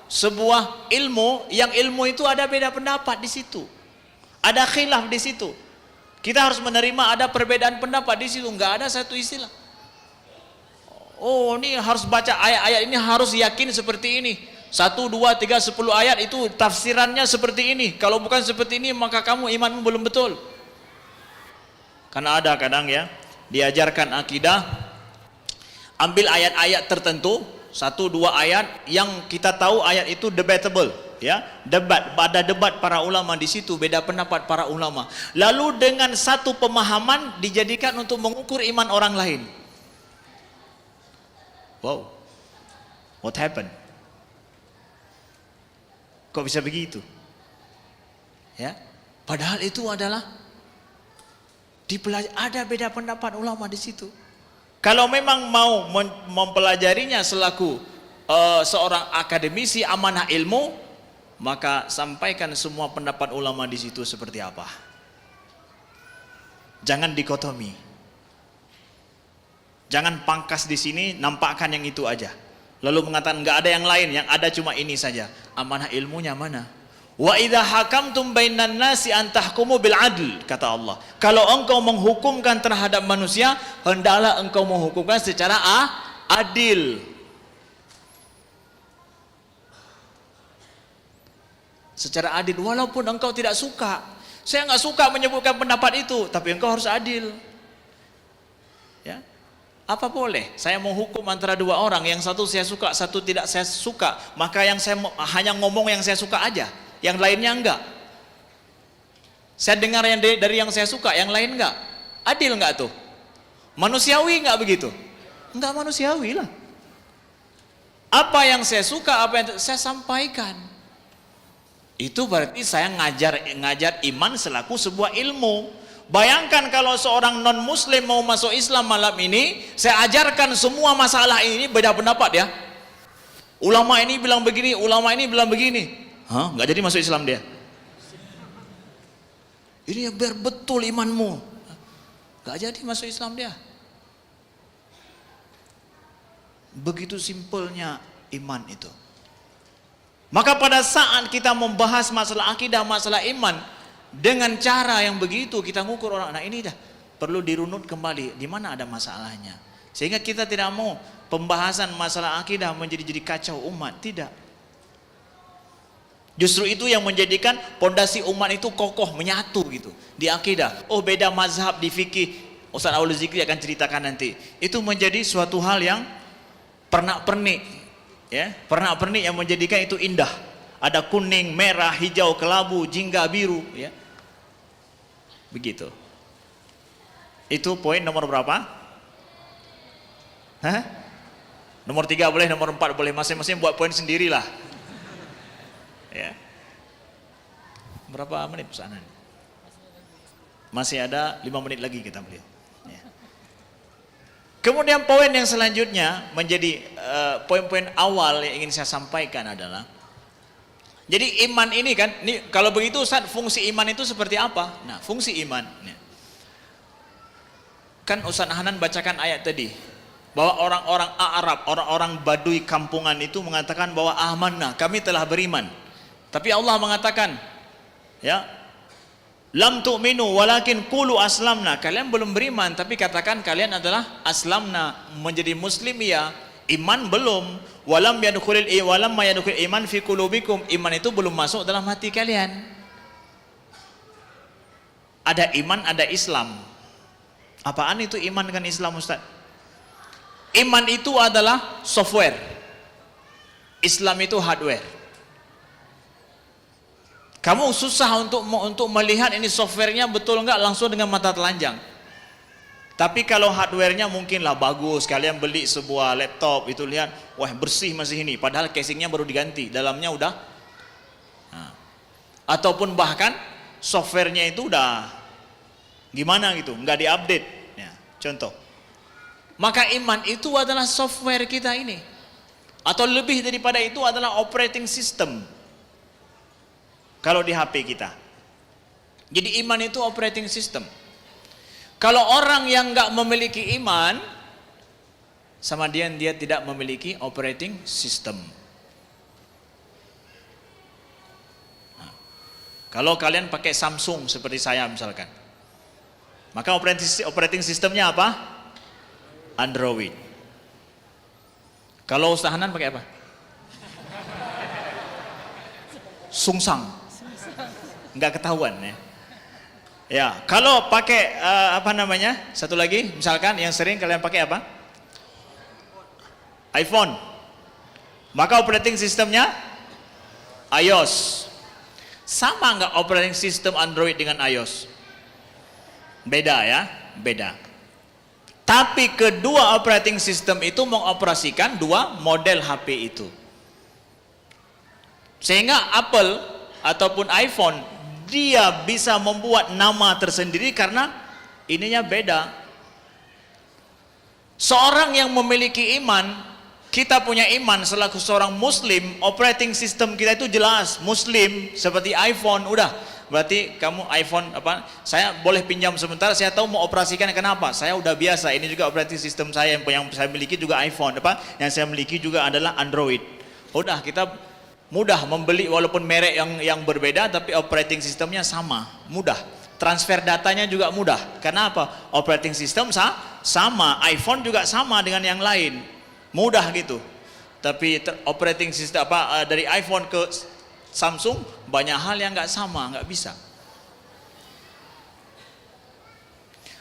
sebuah ilmu, yang ilmu itu ada beda pendapat di situ, ada khilaf di situ. Kita harus menerima ada perbedaan pendapat di situ, enggak ada satu istilah. Oh, ini harus baca ayat-ayat ini, harus yakin seperti ini. 1, 2, 3, 10 ayat itu tafsirannya seperti ini. Kalau bukan seperti ini maka kamu imanmu belum betul. Karena ada kadang ya, diajarkan akidah, ambil ayat-ayat tertentu, 1, 2 ayat yang kita tahu ayat itu debatable. Ya, ada debat para ulama di situ, beda pendapat para ulama. Lalu dengan satu pemahaman dijadikan untuk mengukur iman orang lain. Wow, what happened? Kok bisa begitu? Ya, padahal itu adalah ada beda pendapat ulama di situ. Kalau memang mau mempelajarinya selaku seorang akademisi amanah ilmu, maka sampaikan semua pendapat ulama di situ seperti apa. Jangan dikotomi. Jangan pangkas di sini, nampakkan yang itu aja. Lalu mengatakan enggak ada yang lain, yang ada cuma ini saja. Amanah ilmunya mana? Wa idza hakamtum bainan nasi an tahkumu bil adl, kata Allah. Kalau engkau menghukumkan terhadap manusia, hendaklah engkau menghukumkan secara adil. Secara adil, walaupun engkau tidak suka. Saya nggak suka menyebutkan pendapat itu, tapi engkau harus adil. Ya. Apa boleh saya menghukum antara dua orang, yang satu saya suka, satu tidak saya suka, maka yang saya hanya ngomong yang saya suka aja, yang lainnya enggak. Saya dengar yang dari yang saya suka, yang lain enggak. Adil enggak tuh? Manusiawi enggak begitu? Enggak manusiawi lah. Apa yang saya suka, apa yang saya sampaikan. Itu berarti saya ngajar iman selaku sebuah ilmu. Bayangkan kalau seorang non muslim mau masuk Islam malam ini, saya ajarkan semua masalah ini beda pendapat ya. Ulama ini bilang begini, ulama ini bilang begini. Hah? Nggak jadi masuk Islam dia. Ini biar betul imanmu. Nggak jadi masuk Islam dia. Begitu simpelnya iman itu. Maka pada saat kita membahas masalah akidah, masalah iman, dengan cara yang begitu kita ngukur orang, nah ini dah perlu dirunut kembali, di mana ada masalahnya. Sehingga kita tidak mau pembahasan masalah akidah jadi kacau umat, tidak. Justru itu yang menjadikan pondasi umat itu kokoh, menyatu gitu di akidah. Oh beda mazhab di fikih, Ustaz Aul Zikri akan ceritakan nanti. Itu menjadi suatu hal yang pernak-pernik, ya, pernak-pernik yang menjadikan itu indah. Ada kuning, merah, hijau, kelabu, jingga, biru, ya. Begitu. Itu poin nomor berapa? Hah? Nomor 3 boleh, nomor 4 boleh, masing-masing buat poin sendirilah. Ya. Berapa menit pesanan? Masih ada 5 menit lagi kita beli. Ya. Kemudian poin yang selanjutnya menjadi poin-poin awal yang ingin saya sampaikan adalah, jadi iman ini kan, ini kalau begitu Ustaz, fungsi iman itu seperti apa? Nah, fungsi iman, kan Ustaz Hanan bacakan ayat tadi, bahwa orang-orang Arab, orang-orang Baduy kampungan itu mengatakan bahwa amanna, kami telah beriman. Tapi Allah mengatakan, ya, lam tu'minu walakin qulu aslamna, kalian belum beriman tapi katakan kalian adalah aslamna, menjadi muslim ya, iman belum. Walam yadkhulul iman fi qulubikum, iman itu belum masuk dalam hati kalian. Ada iman, ada Islam. Apaan itu iman dengan Islam, Ustaz? Iman itu adalah software, Islam itu hardware. Kamu susah untuk melihat ini softwarenya betul enggak langsung dengan mata telanjang. Tapi kalau hardwarenya mungkinlah bagus, kalian beli sebuah laptop itu lihat, wah bersih masih ini, padahal casingnya baru diganti, dalamnya udah. Nah. Ataupun bahkan softwarenya itu udah gimana gitu, nggak diupdate. Ya, contoh. Maka iman itu adalah software kita ini, atau lebih daripada itu adalah operating system. Kalau di HP kita, jadi iman itu operating system. Kalau orang yang nggak memiliki iman, sama dia tidak memiliki operating system. Nah, kalau kalian pakai Samsung seperti saya misalkan, maka operating systemnya apa? Android. Kalau Ustaz Hanan pakai apa? Sungsang. Nggak ketahuan ya. Ya, kalau pakai satu lagi, misalkan yang sering kalian pakai apa? iPhone. Maka operating sistemnya iOS. Sama nggak operating system Android dengan iOS? Beda ya, beda. Tapi kedua operating system itu mengoperasikan dua model HP itu. Sehingga Apple ataupun iPhone dia bisa membuat nama tersendiri karena ininya beda. Seorang yang memiliki iman, kita punya iman selaku seorang muslim, operating system kita itu jelas muslim, seperti iPhone, udah berarti kamu iPhone apa? Saya boleh pinjam sebentar, saya tahu mau operasikan kenapa? Saya udah biasa, ini juga operating system saya yang saya miliki juga iPhone, apa? Yang saya miliki juga adalah Android. Udah kita Mudah membeli walaupun merek yang berbeda tapi operating sistemnya sama, mudah. Transfer datanya juga mudah. Karena apa? Operating system sama, iPhone juga sama dengan yang lain. Mudah gitu. Tapi operating system dari iPhone ke Samsung banyak hal yang nggak sama, nggak bisa.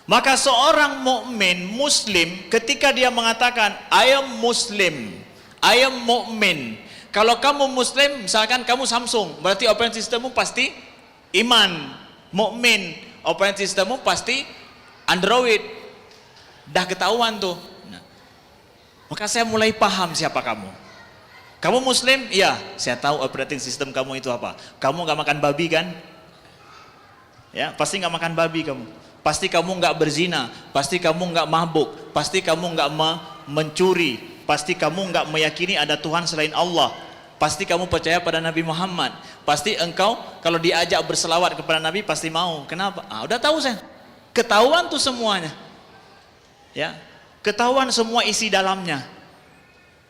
Maka seorang mukmin muslim ketika dia mengatakan I am Muslim, I am mukmin. Kalau kamu muslim, misalkan kamu Samsung, berarti operating sistemmu pasti iman, mukmin. Operating sistemmu pasti Android. Dah ketahuan tuh. Nah, maka saya mulai paham siapa kamu. Kamu muslim? Iya, saya tahu operating system kamu itu apa. Kamu nggak makan babi kan? Ya, pasti nggak makan babi kamu. Pasti kamu nggak berzina, pasti kamu nggak mabuk, pasti kamu nggak mencuri, pasti kamu nggak meyakini ada Tuhan selain Allah, pasti kamu percaya pada Nabi Muhammad, pasti engkau kalau diajak berselawat kepada Nabi pasti mau. Kenapa? Udah tahu saya, ketahuan tuh semuanya, ya, ketahuan semua isi dalamnya.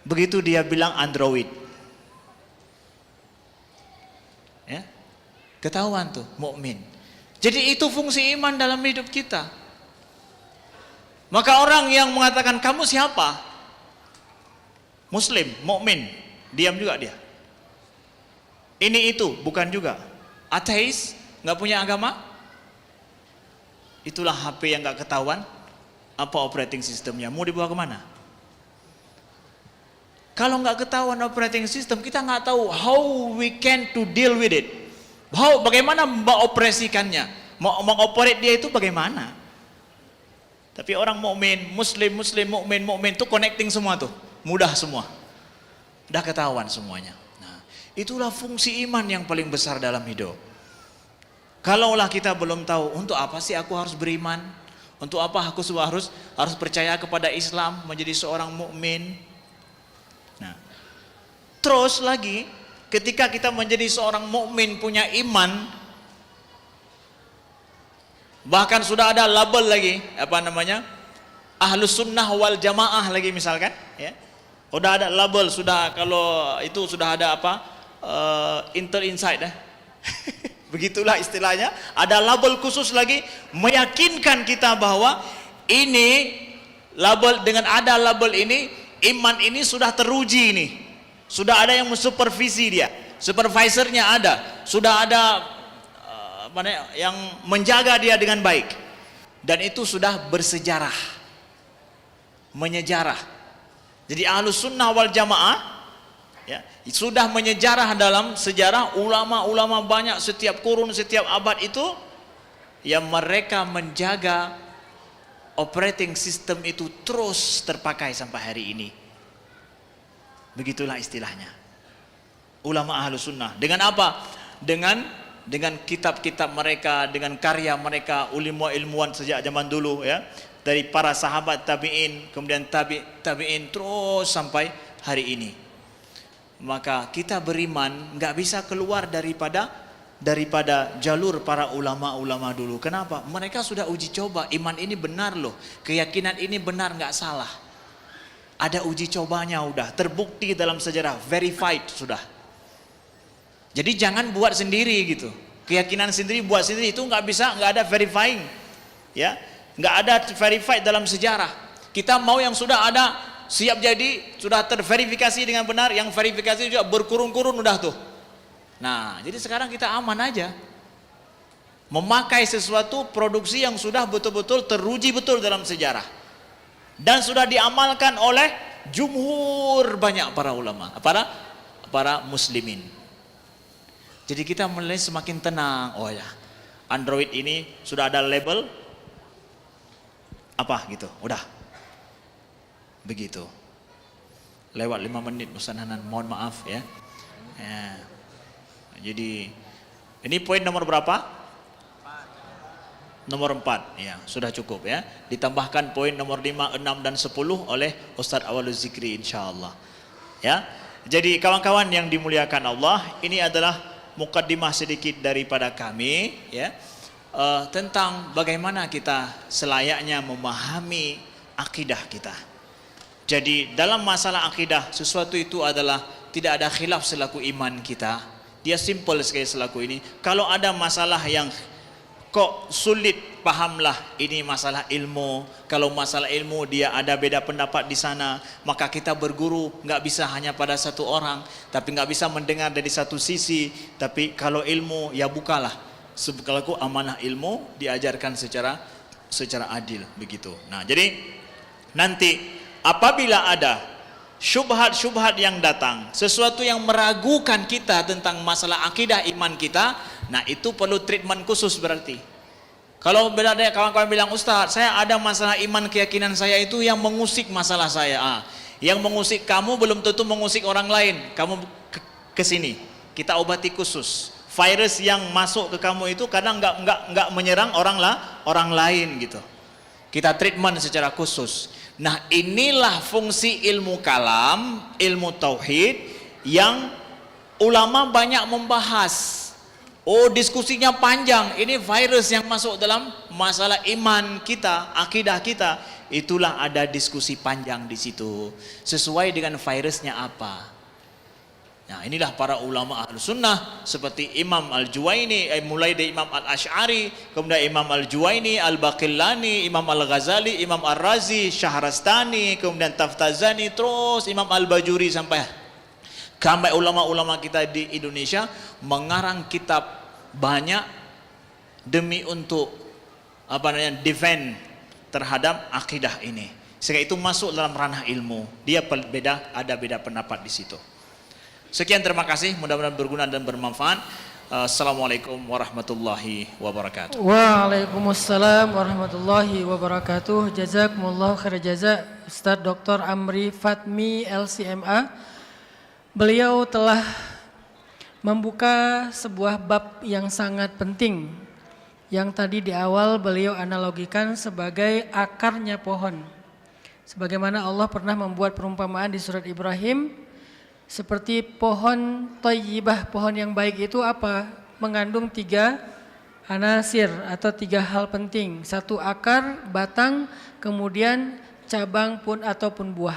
Begitu dia bilang Android, ya, ketahuan tuh mukmin. Jadi itu fungsi iman dalam hidup kita. Maka orang yang mengatakan kamu siapa? Muslim, mukmin, diam juga dia. Ini itu bukan juga. Ateis, nggak punya agama. Itulah HP yang nggak ketahuan. Apa operating sistemnya? Mau dibawa kemana? Kalau nggak ketahuan operating system, kita nggak tahu how we can to deal with it. Bagaimana mengoperasikannya, mengoperate dia itu bagaimana? Tapi orang mukmin, muslim, mukmin itu connecting semua tuh, mudah semua, udah ketahuan semuanya. Nah, itulah fungsi iman yang paling besar dalam hidup. Kalaulah kita belum tahu untuk apa sih aku harus beriman, untuk apa aku harus percaya kepada Islam, menjadi seorang mukmin. Nah, terus lagi. Ketika kita menjadi seorang mukmin punya iman, bahkan sudah ada label lagi, apa namanya, Ahlus Sunnah wal Jamaah lagi misalkan, ya, sudah ada label, sudah kalau itu sudah ada apa, Intel Inside, begitulah istilahnya, ada label khusus lagi, meyakinkan kita bahwa ini label, dengan ada label ini, iman ini sudah teruji nih. Sudah ada yang mensupervisi dia, supervisornya ada, sudah ada yang menjaga dia dengan baik, dan itu sudah bersejarah, menyejarah. Jadi Ahlus Sunnah wal Jamaah, ya, sudah menyejarah dalam sejarah, ulama-ulama banyak setiap kurun, setiap abad itu, yang mereka menjaga operating system itu terus terpakai sampai hari ini. Begitulah istilahnya ulama Ahlus Sunnah. Dengan apa? Dengan kitab-kitab mereka, dengan karya mereka, ilmuwan sejak zaman dulu, ya, dari para sahabat tabi'in, kemudian tabi'in terus sampai hari ini. Maka kita beriman nggak bisa keluar daripada jalur para ulama-ulama dulu. Kenapa? Mereka sudah uji coba, iman ini benar loh, keyakinan ini benar, nggak salah. Ada uji cobanya, udah terbukti dalam sejarah, verified sudah. Jadi jangan buat sendiri gitu, keyakinan sendiri, buat sendiri, itu nggak bisa, nggak ada verifying, ya, nggak ada verified dalam sejarah. Kita mau yang sudah ada, siap jadi, sudah terverifikasi dengan benar, yang verifikasi juga berkurun-kurun udah tuh. Nah, jadi sekarang kita aman aja, memakai sesuatu produksi yang sudah betul-betul teruji betul dalam sejarah. Dan sudah diamalkan oleh jumhur banyak para ulama, para muslimin. Jadi kita mulai semakin tenang. Oh ya, Android ini sudah ada label apa gitu, udah begitu. Lewat 5 menit Ustaz Hanan, mohon maaf ya. Jadi ini poin nomor berapa? Nomor 4, ya, sudah cukup ya. Ditambahkan poin nomor 5, 6 dan 10 oleh Ustaz Awaluz Zikri insyaallah. Ya. Jadi kawan-kawan yang dimuliakan Allah, ini adalah mukaddimah sedikit daripada kami, ya, tentang bagaimana kita selayaknya memahami akidah kita. Jadi dalam masalah akidah, sesuatu itu adalah tidak ada khilaf selaku iman kita. Dia simple sekali selaku ini. Kalau ada masalah yang kok sulit, pahamlah ini masalah ilmu. Kalau masalah ilmu dia ada beda pendapat di sana, maka kita berguru nggak bisa hanya pada satu orang, tapi nggak bisa mendengar dari satu sisi. Tapi kalau ilmu ya bukalah. Sebab amanah ilmu diajarkan secara adil begitu. Nah, jadi nanti apabila ada syubhat-syubhat yang datang, sesuatu yang meragukan kita tentang masalah akidah iman kita, nah itu perlu treatment khusus berarti. Kalau ada kawan-kawan bilang, Ustaz, saya ada masalah iman keyakinan saya itu yang mengusik masalah saya. Yang mengusik kamu belum tentu mengusik orang lain. Kamu ke sini, kita obati khusus. Virus yang masuk ke kamu itu kadang nggak menyerang orang lain gitu. Kita treatment secara khusus. Nah, inilah fungsi ilmu kalam, ilmu tauhid yang ulama banyak membahas. Oh, diskusinya panjang. Ini virus yang masuk dalam masalah iman kita, akidah kita. Itulah ada diskusi panjang di situ. Sesuai dengan virusnya apa. Nah, inilah para ulama ahlu sunnah seperti Imam Al-Juwaini, mulai dari Imam Al-Ash'ari, kemudian Imam Al-Juwaini, Al-Baqillani, Imam Al-Ghazali, Imam Ar-Razi, Syahrastani, kemudian Taftazani, terus Imam Al-Bajuri sampai ulama-ulama kita di Indonesia mengarang kitab banyak demi untuk defend terhadap akidah ini. Sehingga itu masuk dalam ranah ilmu. Dia ada beda pendapat di situ. Sekian, terima kasih, mudah-mudahan berguna dan bermanfaat. Assalamualaikum warahmatullahi wabarakatuh. Waalaikumsalam warahmatullahi wabarakatuh. Jazakumullah khair jazak Ustaz Dr. Amri Fatmi LCMA. Beliau telah membuka sebuah bab yang sangat penting, yang tadi di awal beliau analogikan sebagai akarnya pohon. Sebagaimana Allah pernah membuat perumpamaan di surat Ibrahim, seperti pohon thayyibah, pohon yang baik itu apa? Mengandung 3 anasir atau 3 hal penting. 1 akar, batang, kemudian cabang pun ataupun buah.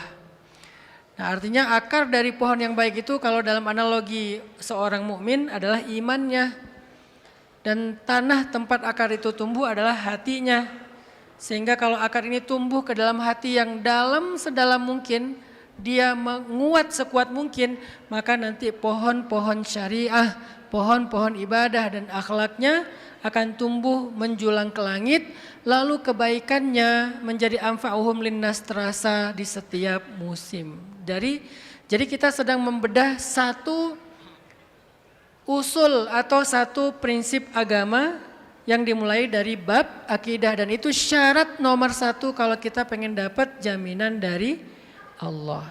Nah, artinya akar dari pohon yang baik itu kalau dalam analogi seorang mukmin adalah imannya. Dan tanah tempat akar itu tumbuh adalah hatinya. Sehingga kalau akar ini tumbuh ke dalam hati yang dalam sedalam mungkin, dia menguat sekuat mungkin, maka nanti pohon-pohon syariah, pohon-pohon ibadah dan akhlaknya akan tumbuh menjulang ke langit, lalu kebaikannya menjadi anfa'uhum linnas, terasa di setiap musim. Jadi kita sedang membedah satu usul atau satu prinsip agama yang dimulai dari bab akidah, dan itu syarat nomor 1 kalau kita pengen dapat jaminan dari Allah.